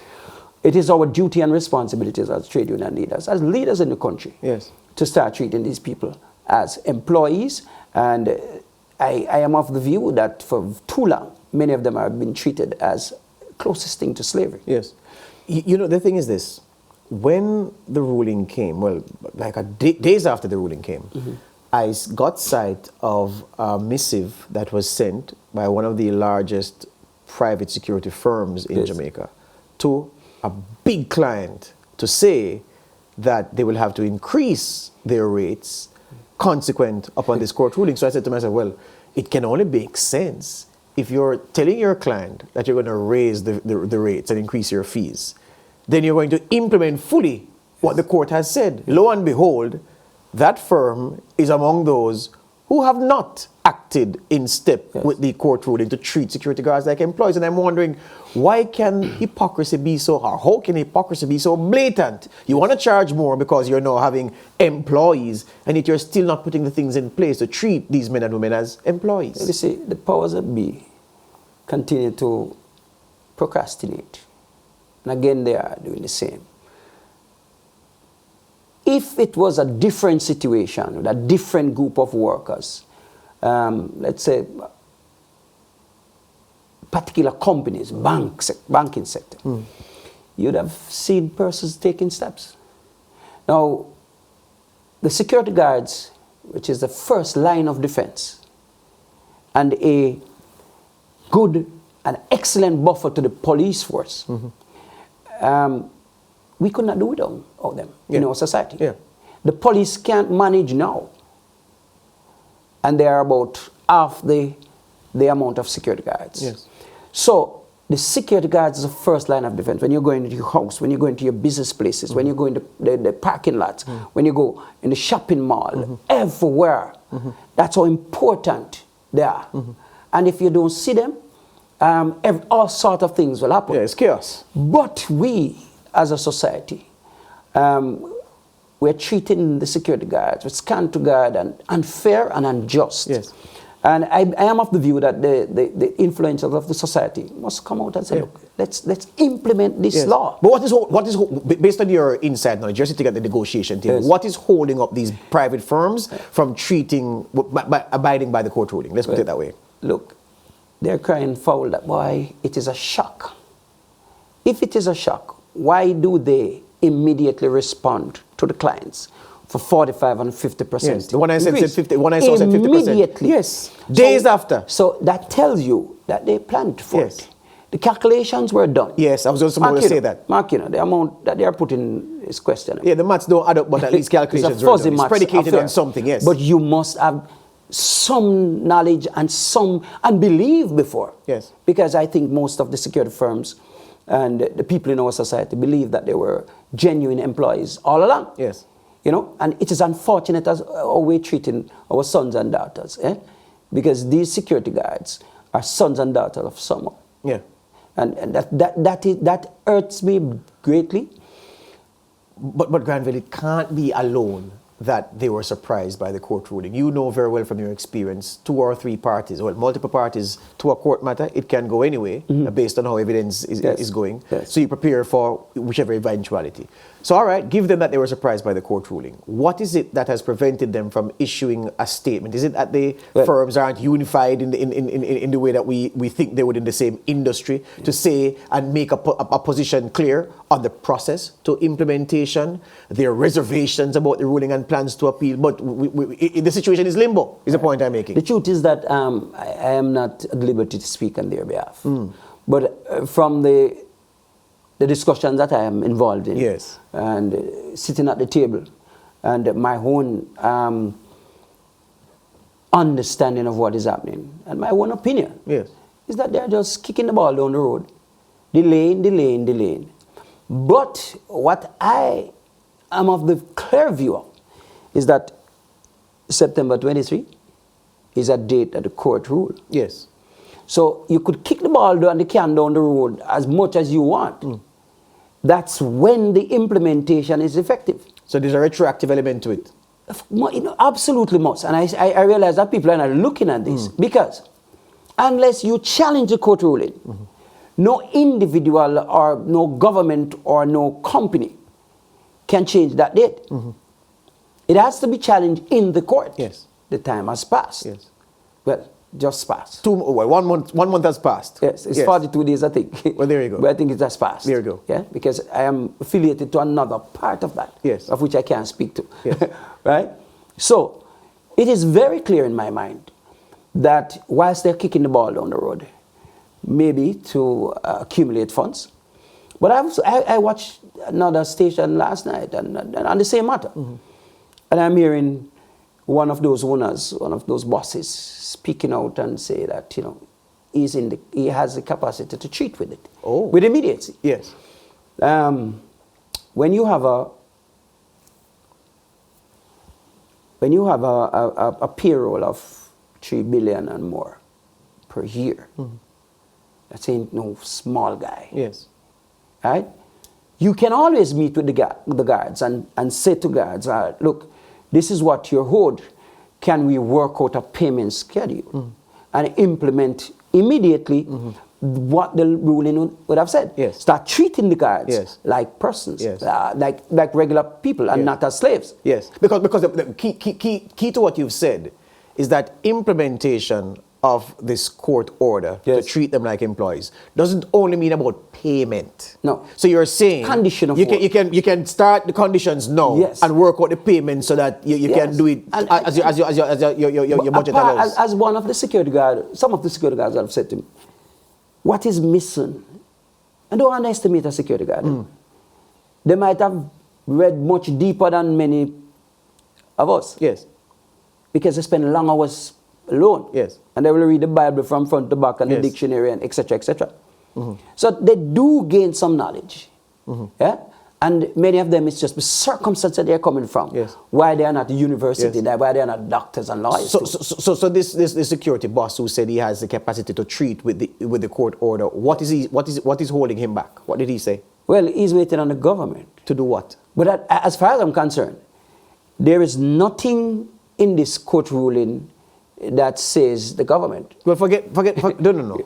[SPEAKER 3] It is our duty and responsibilities as trade union leaders, as leaders in the country,
[SPEAKER 1] Yes.
[SPEAKER 3] to start treating these people as employees. And I am of the view that for too long, many of them have been treated as closest thing to slavery.
[SPEAKER 1] Yes. You know, the thing is this. When the ruling came, well, like days after the ruling came, I got sight of a missive that was sent by one of the largest private security firms in Jamaica to a big client to say that they will have to increase their rates consequent upon this court ruling. So I said to myself, well, it can only make sense if you're telling your client that you're going to raise the rates and increase your fees, then you're going to implement fully what the court has said. Lo and behold, that firm is among those who have not acted in step with the court ruling to treat security guards like employees. And I'm wondering, why can hypocrisy be so hard? How can hypocrisy be so blatant? You want to charge more because you're now having employees, and yet you're still not putting the things in place to treat these men and women as employees.
[SPEAKER 3] You see, the powers that be continue to procrastinate. And again, they are doing the same. If it was a different situation with a different group of workers, let's say particular companies, banking sector, you'd have seen persons taking steps. Now, the security guards, which is the first line of defense, and a good and excellent buffer to the police force, we could not do without them in our society.
[SPEAKER 1] Yeah.
[SPEAKER 3] The police can't manage now. And they are about half the amount of security guards.
[SPEAKER 1] Yes.
[SPEAKER 3] So the security guards is the first line of defense. When you go into your house, when you go into your business places, when you go into the parking lots, when you go in the shopping mall, everywhere. That's how important they are. And if you don't see them, all sorts of things will happen.
[SPEAKER 1] Yeah, it's chaos.
[SPEAKER 3] But we, as a society, we're treating the security guards with scant regard and unfair and unjust.
[SPEAKER 1] Yes.
[SPEAKER 3] And I am of the view that the influencers of the society must come out and say, look, let's implement this law.
[SPEAKER 1] But what is based on your inside knowledge, you're sitting at the negotiation table, what is holding up these private firms from treating, by abiding by the court ruling? Let's put it that way.
[SPEAKER 3] Look, they're crying foul that why it is a shock. If it is a shock, why do they immediately respond to the clients for 45 and 50%?
[SPEAKER 1] Yes, the one I said 50, one I saw said 50%.
[SPEAKER 3] Immediately.
[SPEAKER 1] Yes, days after.
[SPEAKER 3] So that tells you that they planned for it. The calculations were done.
[SPEAKER 1] Yes, I was just about to say that.
[SPEAKER 3] Mark, the amount that they are putting is questionable.
[SPEAKER 1] Yeah, the maths don't add up, but at least calculations were done. It's predicated on something, yes.
[SPEAKER 3] But you must have some knowledge and believe before.
[SPEAKER 1] Yes.
[SPEAKER 3] Because I think most of the security firms and the people in our society believe that they were genuine employees all along.
[SPEAKER 1] Yes.
[SPEAKER 3] You know, and it is unfortunate as how we're treating our sons and daughters, because these security guards are sons and daughters of someone.
[SPEAKER 1] Yeah.
[SPEAKER 3] And that hurts me greatly.
[SPEAKER 1] But Granville, it can't be alone that they were surprised by the court ruling. You know very well from your experience, 2 or 3 parties, or multiple parties to a court matter, it can go anyway, based on how evidence is going.
[SPEAKER 3] Yes.
[SPEAKER 1] So you prepare for whichever eventuality. So all right, give them that they were surprised by the court ruling. What is it that has prevented them from issuing a statement? Is it that the firms aren't unified in the way that we think they would in the same industry to say and make a position clear on the process to implementation, their reservations about the ruling and plans to appeal, but the situation is limbo, is the point I'm making.
[SPEAKER 3] The truth is that I am not at liberty to speak on their behalf. But from the discussions that I am involved in,
[SPEAKER 1] yes,
[SPEAKER 3] and sitting at the table, and my own understanding of what is happening, and my own opinion,
[SPEAKER 1] yes,
[SPEAKER 3] is that they're just kicking the ball down the road, delaying. But what I am of the clear view of is that September 23 is a date that the court ruled.
[SPEAKER 1] Yes.
[SPEAKER 3] So you could kick the ball down the can down the road as much as you want. That's when the implementation is effective.
[SPEAKER 1] So there's a retroactive element to it.
[SPEAKER 3] Absolutely must. And I realize that people are not looking at this because unless you challenge the court ruling, no individual or no government or no company can change that date. It has to be challenged in the court.
[SPEAKER 1] Yes.
[SPEAKER 3] The time has passed.
[SPEAKER 1] Yes.
[SPEAKER 3] Well, just passed.
[SPEAKER 1] 1 month. 1 month has passed.
[SPEAKER 3] Yes, it's 42 days, I think.
[SPEAKER 1] Well, there you go.
[SPEAKER 3] But I think it has passed.
[SPEAKER 1] There you go.
[SPEAKER 3] Yeah, because I am affiliated to another part of that.
[SPEAKER 1] Yes.
[SPEAKER 3] Of which I can't speak to.
[SPEAKER 1] Yes.
[SPEAKER 3] Right? So, it is very clear in my mind that whilst they're kicking the ball down the road, maybe to accumulate funds, but I watched another station last night and on the same matter. And I'm hearing one of those owners, one of those bosses, speaking out and say that, you know, he has the capacity to treat with it.
[SPEAKER 1] Oh.
[SPEAKER 3] With immediacy.
[SPEAKER 1] Yes.
[SPEAKER 3] When you have a payroll of 3 billion and more per year, that ain't no small guy.
[SPEAKER 1] Yes.
[SPEAKER 3] Right? You can always meet with the guards and say to guards, look, this is what you're owed. Can we work out a payment schedule and implement immediately what the ruling would have said?
[SPEAKER 1] Yes.
[SPEAKER 3] Start treating the guards
[SPEAKER 1] Yes.
[SPEAKER 3] like persons,
[SPEAKER 1] Yes.
[SPEAKER 3] like regular people and
[SPEAKER 1] Yes.
[SPEAKER 3] not as slaves.
[SPEAKER 1] Yes, because the key to what you've said is that implementation of this court order
[SPEAKER 3] Yes.
[SPEAKER 1] to treat them like employees doesn't only mean about payment.
[SPEAKER 3] No.
[SPEAKER 1] So you're saying
[SPEAKER 3] Condition of
[SPEAKER 1] you
[SPEAKER 3] work.
[SPEAKER 1] you can start the conditions now
[SPEAKER 3] Yes.
[SPEAKER 1] and work out the payment so that you can
[SPEAKER 3] Yes.
[SPEAKER 1] do it
[SPEAKER 3] And-
[SPEAKER 1] as your budget allows.
[SPEAKER 3] As one of the security guards, some of the security guards have said to me, what is missing? And don't underestimate a security guard. They might have read much deeper than many of us.
[SPEAKER 1] Yes.
[SPEAKER 3] Because they spend long hours alone.
[SPEAKER 1] Yes.
[SPEAKER 3] And they will read the Bible from front to back and
[SPEAKER 1] Yes.
[SPEAKER 3] the dictionary and etc. etc. So they do gain some knowledge. Yeah? And many of them, it's just the circumstance that they're coming from.
[SPEAKER 1] Yes.
[SPEAKER 3] Why they are not at university,
[SPEAKER 1] Yes.
[SPEAKER 3] why they are not doctors and lawyers.
[SPEAKER 1] So this security boss who said he has the capacity to treat with the court order, what is holding him back? What did he say?
[SPEAKER 3] Well, he's waiting on the government.
[SPEAKER 1] To do what?
[SPEAKER 3] But as far as I'm concerned, there is nothing in this court ruling that says the government.
[SPEAKER 1] Well, forget no.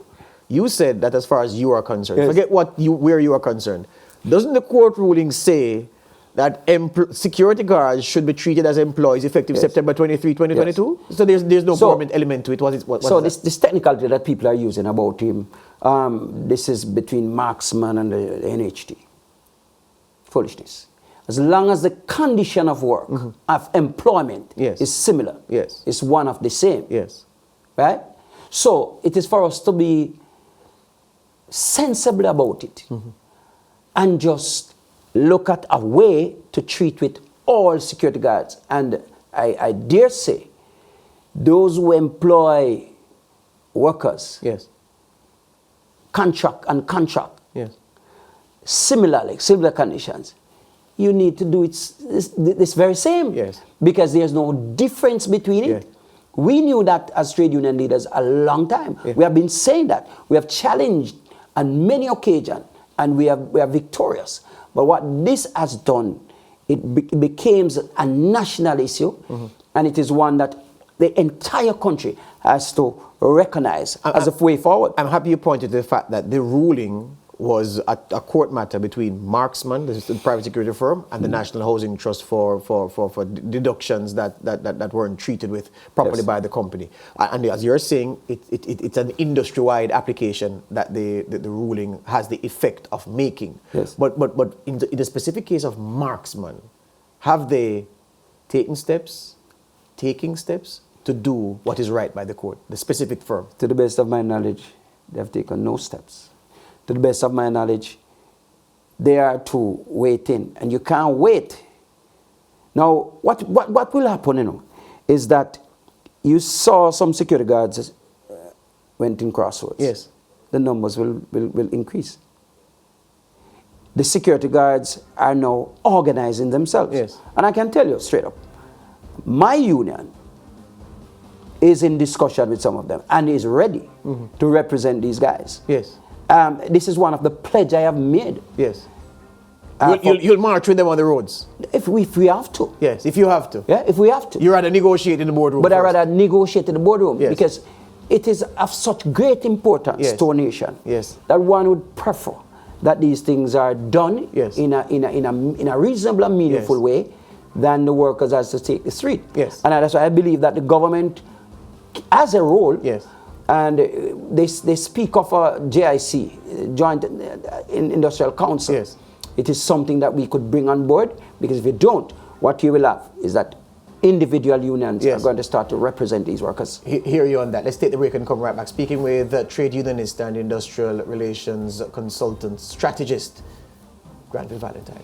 [SPEAKER 1] You said that as far as you are concerned.
[SPEAKER 3] Yes.
[SPEAKER 1] Forget where you are concerned. Doesn't the court ruling say that security guards should be treated as employees effective
[SPEAKER 3] Yes.
[SPEAKER 1] September 23, 2022? Yes. So there's no government element to it.
[SPEAKER 3] This technicality that people are using about him, this is between Marksman and the NHT. Foolishness. As long as the condition of work, of employment
[SPEAKER 1] Yes.
[SPEAKER 3] is similar,
[SPEAKER 1] Yes.
[SPEAKER 3] is one of the same,
[SPEAKER 1] Yes.
[SPEAKER 3] right? So it is for us to be sensible about it and just look at a way to treat with all security guards. And I dare say, those who employ workers,
[SPEAKER 1] Yes.
[SPEAKER 3] contract,
[SPEAKER 1] Yes.
[SPEAKER 3] similar conditions, you need to do this very same.
[SPEAKER 1] Yes.
[SPEAKER 3] Because there's no difference between it.
[SPEAKER 1] Yes.
[SPEAKER 3] We knew that as trade union leaders a long time.
[SPEAKER 1] Yes.
[SPEAKER 3] We have been saying that. We have challenged on many occasions and we are victorious. But what this has done, it became a national issue and it is one that the entire country has to recognize as a way forward.
[SPEAKER 1] I'm happy you pointed to the fact that the ruling was a court matter between Marksman, the private security firm, and the National Housing Trust for deductions that weren't treated with properly
[SPEAKER 3] Yes.
[SPEAKER 1] by the company. And as you're saying, it's an industry-wide application that the ruling has the effect of making.
[SPEAKER 3] Yes.
[SPEAKER 1] But in the specific case of Marksman, have they taking steps to do what is right by the court, the specific firm?
[SPEAKER 3] To the best of my knowledge, they have taken no steps. To the best of my knowledge, they are to wait in, and you can't wait. Now, what will happen, is that you saw some security guards went in Crossroads.
[SPEAKER 1] Yes.
[SPEAKER 3] The numbers will increase. The security guards are now organizing themselves.
[SPEAKER 1] Yes.
[SPEAKER 3] And I can tell you straight up, my union is in discussion with some of them and is ready to represent these guys.
[SPEAKER 1] Yes.
[SPEAKER 3] This is one of the pledge I have made.
[SPEAKER 1] Yes. You'll march with them on the roads?
[SPEAKER 3] If we have to.
[SPEAKER 1] Yes, if you have to.
[SPEAKER 3] Yeah, if we have to.
[SPEAKER 1] You rather negotiate in the boardroom
[SPEAKER 3] But
[SPEAKER 1] first.
[SPEAKER 3] I rather negotiate in the boardroom
[SPEAKER 1] Yes.
[SPEAKER 3] because it is of such great importance
[SPEAKER 1] Yes.
[SPEAKER 3] to a nation
[SPEAKER 1] Yes.
[SPEAKER 3] that one would prefer that these things are done
[SPEAKER 1] Yes.
[SPEAKER 3] in a reasonable and meaningful
[SPEAKER 1] Yes.
[SPEAKER 3] way than the workers has to take the street.
[SPEAKER 1] Yes.
[SPEAKER 3] And that's why I believe that the government has a role.
[SPEAKER 1] Yes.
[SPEAKER 3] And they speak of a JIC, Joint Industrial Council.
[SPEAKER 1] Yes.
[SPEAKER 3] It is something that we could bring on board, because if you don't, what you will have is that individual unions
[SPEAKER 1] Yes.
[SPEAKER 3] are going to start to represent these workers.
[SPEAKER 1] Hear you on that. Let's take the break and come right back. Speaking with trade unionist and industrial relations consultant, strategist, Granville Valentine.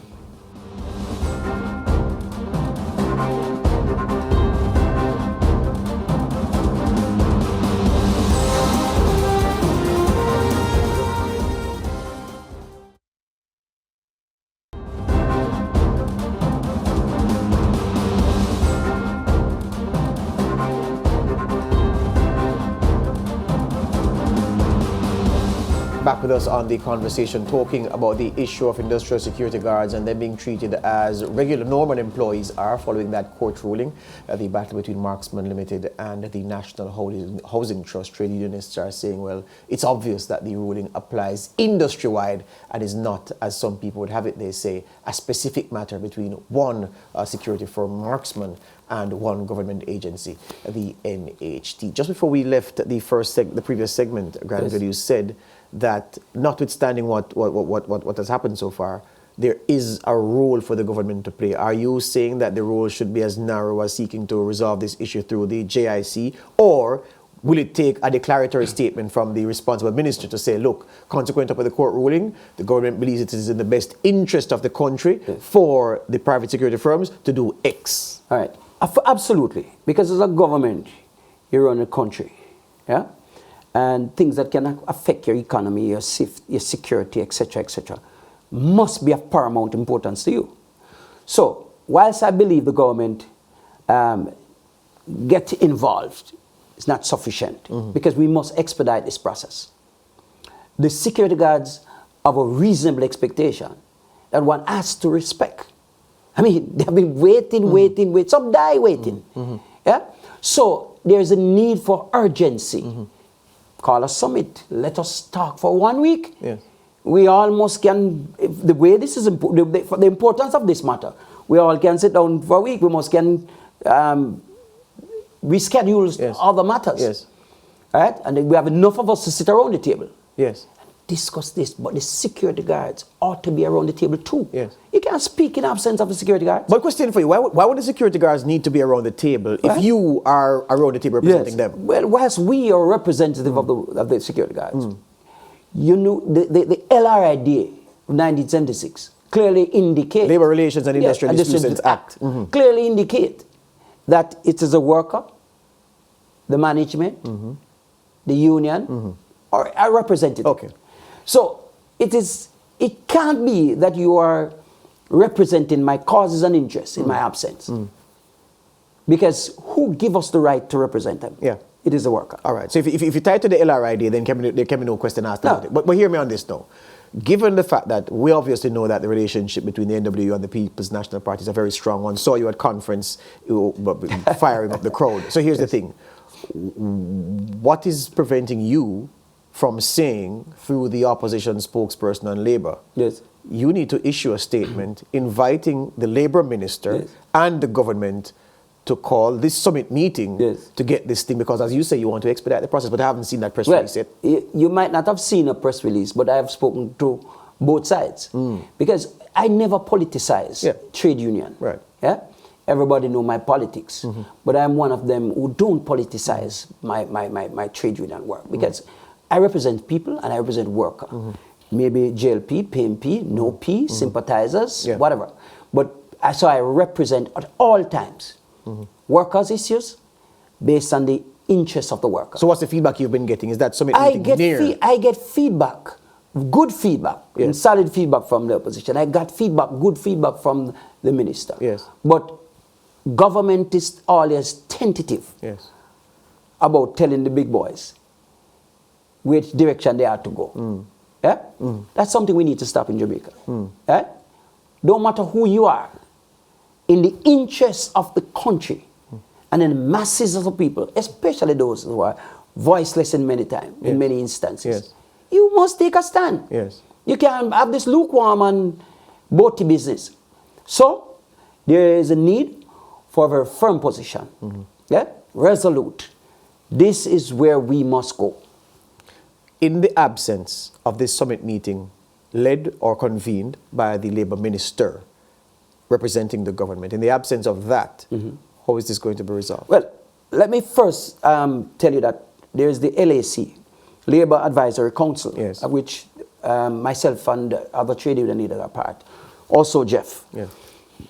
[SPEAKER 1] Back with us on the conversation, talking about the issue of industrial security guards and them being treated as regular normal employees are following that court ruling. The battle between Marksman Limited and the National Housing Trust. Trade unionists are saying, well, it's obvious that the ruling applies industry-wide and is not, as some people would have it, they say, a specific matter between one security firm, Marksman, and one government agency, the NHT. Just before we left the previous segment, Granville, you said that notwithstanding what has happened so far, there is a role for the government to play. Are you saying that the role should be as narrow as seeking to resolve this issue through the JIC, or will it take a declaratory statement from the responsible minister to say, look, consequent of the court ruling, the government believes it is in the best interest of the country for the private security firms to do X?
[SPEAKER 3] All right. Absolutely. Because as a government, you run a country. Yeah? And things that can affect your economy, your security, etc., must be of paramount importance to you. So, whilst I believe the government get involved, it's not sufficient, because we must expedite this process. The security guards have a reasonable expectation that one has to respect. I mean, they've been waiting, some die waiting. Yeah? So, there's a need for urgency. Call a summit. Let us talk for 1 week.
[SPEAKER 1] Yes.
[SPEAKER 3] We almost can, the way this is important, the importance of this matter, we all can sit down for a week. We must can reschedule other matters.
[SPEAKER 1] Yes.
[SPEAKER 3] Right? And we have enough of us to sit around the table.
[SPEAKER 1] Yes.
[SPEAKER 3] Discuss this, but the security guards ought to be around the table too.
[SPEAKER 1] Yes.
[SPEAKER 3] You can't speak in absence of the security guards.
[SPEAKER 1] But question for you, why would the security guards need to be around the table if you are around the table representing them?
[SPEAKER 3] Well, whilst we are representative of the security guards, you know, the LRID of 1976 clearly indicate...
[SPEAKER 1] Labor Relations and Industrial Disputes Act.
[SPEAKER 3] Clearly indicate that it is a worker, the management, the union, or a representative.
[SPEAKER 1] Okay.
[SPEAKER 3] So it can't be that you are representing my causes and interests in my absence. Because who give us the right to represent them?
[SPEAKER 1] Yeah.
[SPEAKER 3] It is the worker.
[SPEAKER 1] All right. So if you tie to the LRID, then there can be no question asked about it. But hear me on this now. Given the fact that we obviously know that the relationship between the NWU and the People's National Party is a very strong one. Saw you at conference firing up the crowd. So here's the thing. What is preventing you from saying through the opposition spokesperson on Labour, you need to issue a statement inviting the Labour Minister and the government to call this summit meeting to get this thing, because as you say, you want to expedite the process, but I haven't seen that press release yet.
[SPEAKER 3] You might not have seen a press release, but I have spoken to both sides. Because I never politicize trade union.
[SPEAKER 1] Right.
[SPEAKER 3] Yeah? Everybody know my politics. But I'm one of them who don't politicize my trade union work. Because I represent people and I represent worker. Maybe JLP, PMP, no P, sympathizers, whatever. But so I represent at all times workers' issues based on the interests of the worker.
[SPEAKER 1] So what's the feedback you've been getting? Is that summit meeting near?
[SPEAKER 3] I get feedback, good feedback, and solid feedback from the opposition. I got feedback, good feedback from the minister.
[SPEAKER 1] Yes.
[SPEAKER 3] But government is always tentative about telling the big boys which direction they are to go. Yeah? That's something we need to stop in Jamaica. Yeah? don't matter who you are, in the interest of the country and in the masses of the people, especially those who are voiceless in many times, in many instances,
[SPEAKER 1] Yes.
[SPEAKER 3] you must take a stand.
[SPEAKER 1] Yes.
[SPEAKER 3] You can't have this lukewarm and boaty business. So, there is a need for a very firm position. Yeah? Resolute. This is where we must go.
[SPEAKER 1] In the absence of this summit meeting led or convened by the Labour Minister representing the government, in the absence of that, how is this going to be resolved?
[SPEAKER 3] Well, let me first tell you that there is the LAC, Labour Advisory Council,
[SPEAKER 1] Yes.
[SPEAKER 3] of which myself and other trade union leaders are part. Also Jeff.
[SPEAKER 1] Yes.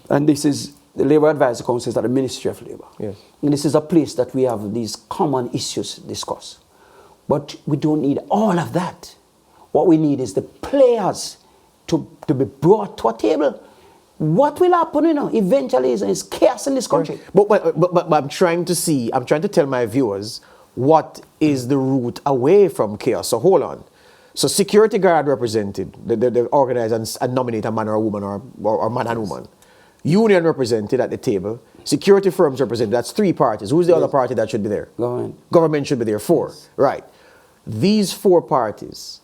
[SPEAKER 3] And this is the Labour Advisory Council is at the Ministry of Labour.
[SPEAKER 1] Yes.
[SPEAKER 3] And this is a place that we have these common issues discussed. But we don't need all of that. What we need is the players to be brought to a table. What will happen, eventually is chaos in this country.
[SPEAKER 1] But I'm trying to tell my viewers what is the route away from chaos. So hold on. So security guard represented, they organize and nominate a man or a woman or man and woman. Union represented at the table. Security firms represented. That's 3 parties. Who's the other party that should be there?
[SPEAKER 3] Government.
[SPEAKER 1] Government should be there. 4. Right. These 4 parties,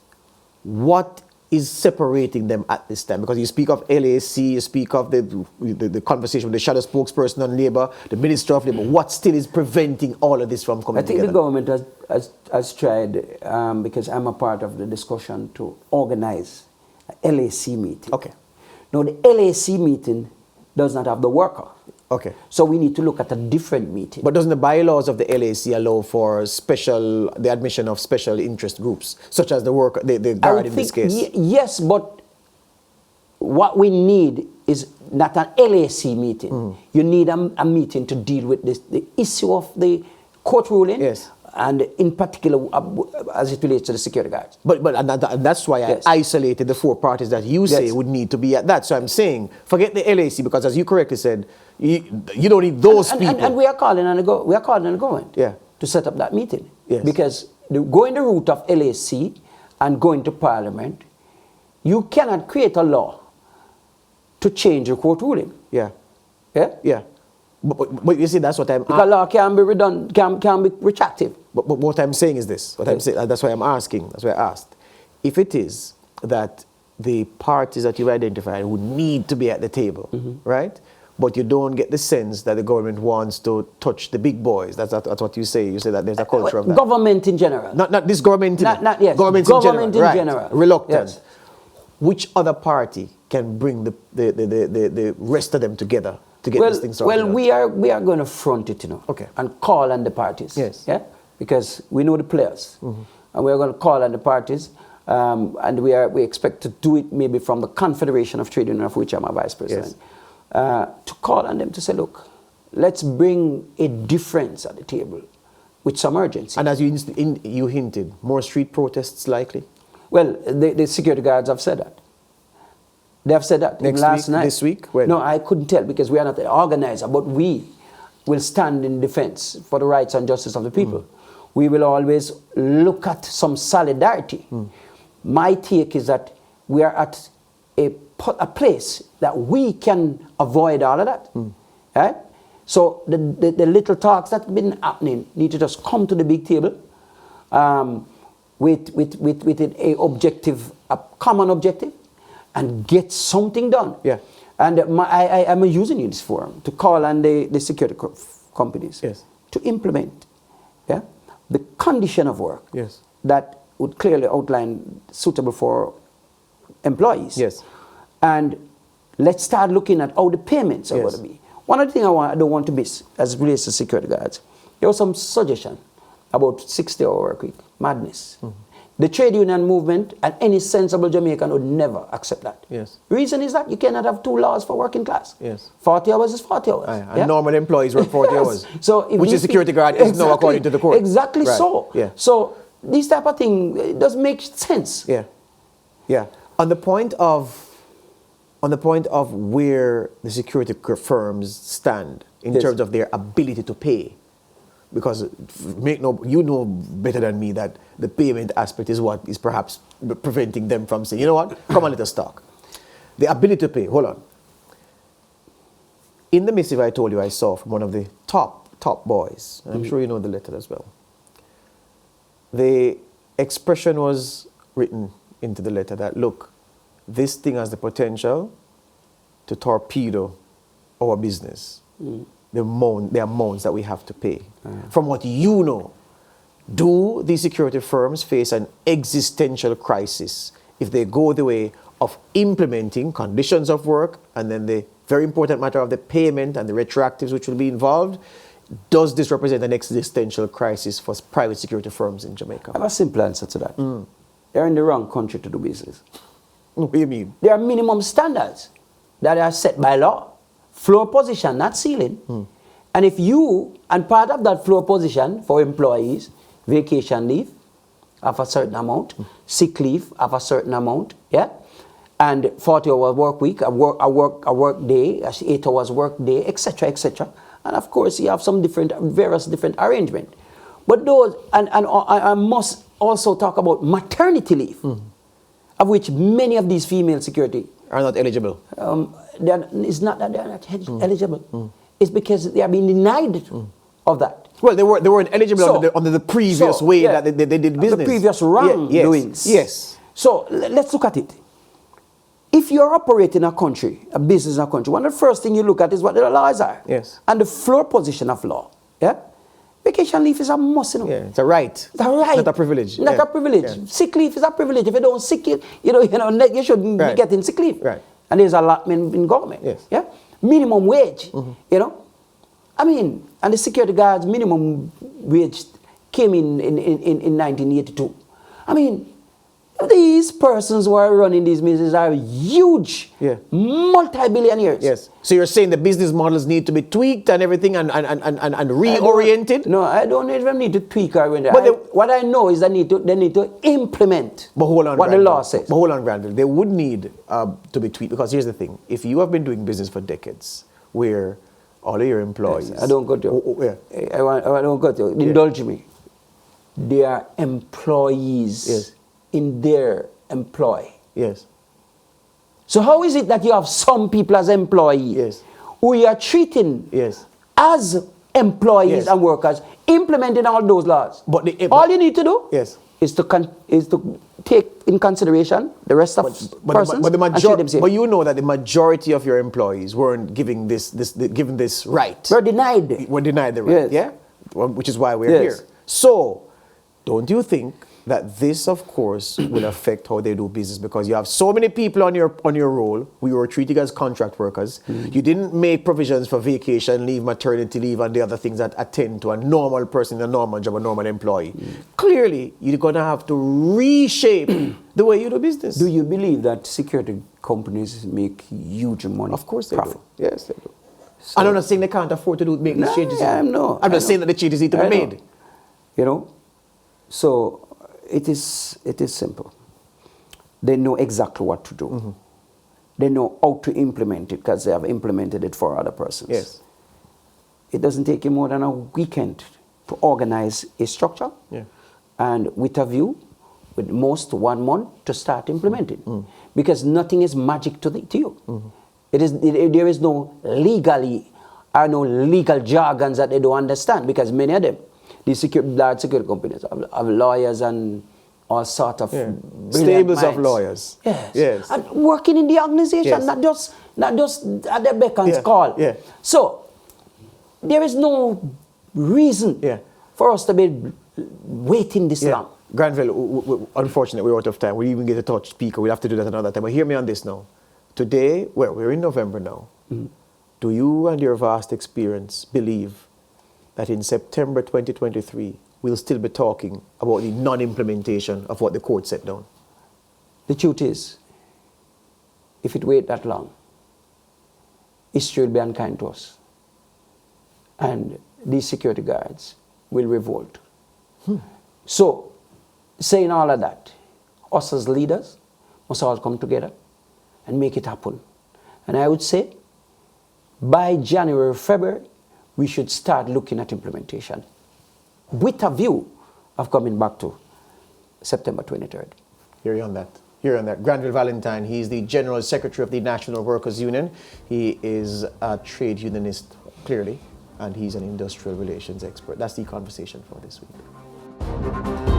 [SPEAKER 1] what is separating them at this time? Because you speak of LAC, you speak of the conversation with the shadow spokesperson on Labour, the Minister of Labour. What still is preventing all of this from coming together?
[SPEAKER 3] I think the government has tried, because I'm a part of the discussion, to organize an LAC meeting.
[SPEAKER 1] Okay.
[SPEAKER 3] Now, the LAC meeting does not have the worker.
[SPEAKER 1] Okay.
[SPEAKER 3] So we need to look at a different meeting.
[SPEAKER 1] But doesn't the bylaws of the LAC allow for the admission of special interest groups, such as the guard in this case?
[SPEAKER 3] Yes, but what we need is not an LAC meeting. You need a meeting to deal with the issue of the court ruling.
[SPEAKER 1] Yes.
[SPEAKER 3] And in particular, as it relates to the security guards.
[SPEAKER 1] And that's why I isolated the 4 parties that you say would need to be at that. So I'm saying, forget the LAC, because as you correctly said, you don't need those people.
[SPEAKER 3] And we are calling on the government to set up that meeting.
[SPEAKER 1] Yes.
[SPEAKER 3] Because going the route of LAC and going to Parliament, you cannot create a law to change a court ruling.
[SPEAKER 1] Yeah.
[SPEAKER 3] Yeah?
[SPEAKER 1] Yeah. But you see, that's what I'm...
[SPEAKER 3] Because law can be redundant, can be retractive.
[SPEAKER 1] But what I'm saying is this. What I'm saying, that's why I'm asking. That's why I asked. If it is that the parties that you identified would need to be at the table, right? But you don't get the sense that the government wants to touch the big boys. That's what you say. You say that there's a culture of that.
[SPEAKER 3] Government in general.
[SPEAKER 1] Not this government.
[SPEAKER 3] Yes.
[SPEAKER 1] Government in general. Reluctant.
[SPEAKER 3] Yes.
[SPEAKER 1] Which other party can bring the rest of them together to get this thing sorted out?
[SPEAKER 3] We are going to front it,
[SPEAKER 1] Okay.
[SPEAKER 3] and call on the parties.
[SPEAKER 1] Yes.
[SPEAKER 3] Yeah. Because we know the players, and we are going to call on the parties, and we expect to do it maybe from the Confederation of Trade Unions, of which I'm a vice president, to call on them to say, look, let's bring a difference at the table with some urgency.
[SPEAKER 1] And as you hinted, more street protests likely?
[SPEAKER 3] Well, the security guards have said that. They have said that last night.
[SPEAKER 1] This week? When?
[SPEAKER 3] No, I couldn't tell because we are not the organizer, but we will stand in defense for the rights and justice of the people. We will always look at some solidarity. My take is that we are at a place that we can avoid all of that. Right? So the little talks that have been happening need to just come to the big table with a common objective, and get something done.
[SPEAKER 1] Yeah.
[SPEAKER 3] And I'm using this forum to call on the security companies to implement the condition of work that would clearly outline suitable for employees.
[SPEAKER 1] Yes.
[SPEAKER 3] And let's start looking at how the payments are going to be. One other thing I don't want to miss as it relates to security guards, there was some suggestion about 60-hour work week. Madness. The trade union movement and any sensible Jamaican would never accept that.
[SPEAKER 1] Yes.
[SPEAKER 3] Reason is that you cannot have 2 laws for working class.
[SPEAKER 1] Yes.
[SPEAKER 3] 40 hours is 40 hours.
[SPEAKER 1] And normal employees work 40 hours.
[SPEAKER 3] So
[SPEAKER 1] which is security guard is now according to the court.
[SPEAKER 3] Exactly so.
[SPEAKER 1] Yeah.
[SPEAKER 3] So this type of thing, it does make sense.
[SPEAKER 1] Yeah. Yeah. On the point of where the security firms stand in terms of their ability to pay, because you know better than me that the payment aspect is what is perhaps preventing them from saying, you know what, come on, let us talk. The ability to pay, hold on. In the missive I told you I saw from one of the top boys, and I'm sure you know the letter as well, the expression was written into the letter that, look, this thing has the potential to torpedo our business, the amounts that we have to pay. From what you know, do these security firms face an existential crisis if they go the way of implementing conditions of work and then the very important matter of the payment and the retroactives which will be involved? Does this represent an existential crisis for private security firms in Jamaica?
[SPEAKER 3] I have a simple answer to that. They're in the wrong country to do business.
[SPEAKER 1] What do you mean?
[SPEAKER 3] There are minimum standards that are set by law. Floor position, not ceiling. And if you, and part of that floor position for employees, vacation leave of a certain amount, sick leave of a certain amount, yeah? And 40-hour work week, a work day, 8 hours work day, etc., etc. And of course, you have some various different arrangement. But those, and I must also talk about maternity leave, of which many of these female security
[SPEAKER 1] are not eligible.
[SPEAKER 3] It's not that they are not eligible. It's because they are being denied of that.
[SPEAKER 1] Well, they weren't eligible under the previous way that they did business.
[SPEAKER 3] The previous wrongdoings.
[SPEAKER 1] Yes.
[SPEAKER 3] So let's look at it. If you're operating a country, a business in a country, one of the first things you look at is what the laws are.
[SPEAKER 1] Yes.
[SPEAKER 3] And the floor position of law. Yeah. Vacation leave is a must, you know.
[SPEAKER 1] Yeah, it's a right.
[SPEAKER 3] It's a right.
[SPEAKER 1] Not a privilege.
[SPEAKER 3] Not a privilege. Yeah. Sick leave is a privilege. If you don't sick, you shouldn't be getting sick leave.
[SPEAKER 1] Right.
[SPEAKER 3] And there's a lot in government.
[SPEAKER 1] Yes.
[SPEAKER 3] Yeah. Minimum wage. You know. I mean, and the security guards minimum wage came in 1982. I mean, these persons who are running these businesses are huge, multi-billionaires.
[SPEAKER 1] Yes. So you're saying the business models need to be tweaked and everything and reoriented?
[SPEAKER 3] No, I don't even need to tweak or anything. What I know is they need to implement what the law says.
[SPEAKER 1] But hold on, Granville. They would need to be tweaked, because here's the thing. If you have been doing business for decades, where all of your employees...
[SPEAKER 3] Yes, I don't got you. I don't got you. Indulge me. They are employees.
[SPEAKER 1] Yes.
[SPEAKER 3] In their employ.
[SPEAKER 1] Yes.
[SPEAKER 3] So how is it that you have some people as employees who you are treating as employees and workers, implementing all those laws? But all you need to do is to take in consideration the rest of persons and treat them safe.
[SPEAKER 1] But you know that the majority of your employees weren't given this right.
[SPEAKER 3] We're denied.
[SPEAKER 1] We're denied the right. Yeah. Well, which is why we're here. So, don't you think that this, of course, will affect how they do business? Because you have so many people on your roll who you were treating as contract workers. You didn't make provisions for vacation leave, maternity leave, and the other things that attend to a normal person, a normal job, a normal employee. Clearly, you're going to have to reshape the way you do business.
[SPEAKER 3] Do you believe that security companies make huge money?
[SPEAKER 1] Of course they
[SPEAKER 3] profit?
[SPEAKER 1] do. Yes, they do. So, I'm not saying they can't afford to make these changes. I'm just saying that the changes need to be made.
[SPEAKER 3] You know? So it is simple. They know exactly what to do. They know how to implement it because they have implemented it for other persons.
[SPEAKER 1] Yes.
[SPEAKER 3] It doesn't take you more than a weekend to organize a structure and with a view, with most 1 month to start implementing. Because nothing is magic to you. There is no legal jargons that they don't understand, because many of them, these large security companies have lawyers and all sorts of
[SPEAKER 1] stables of lawyers.
[SPEAKER 3] Yes. And working in the organization, not just at their beck and call. So there is no reason for us to be waiting this long.
[SPEAKER 1] Granville, unfortunately, we're out of time. We even get a touch speaker. We'll have to do that another time. But hear me on this now. Today, we're in November now. Do you and your vast experience believe that in September 2023, we'll still be talking about the non-implementation of what the court set down?
[SPEAKER 3] The truth is, if it wait that long, history will be unkind to us. And these security guards will revolt. So, saying all of that, us as leaders must all come together and make it happen. And I would say, by January, February, we should start looking at implementation with a view of coming back to September 23rd.
[SPEAKER 1] Hear you on that. here and there. Granville Valentine, he's the General Secretary of the National Workers Union. He is a trade unionist, clearly, and he's an industrial relations expert. That's the conversation for this week.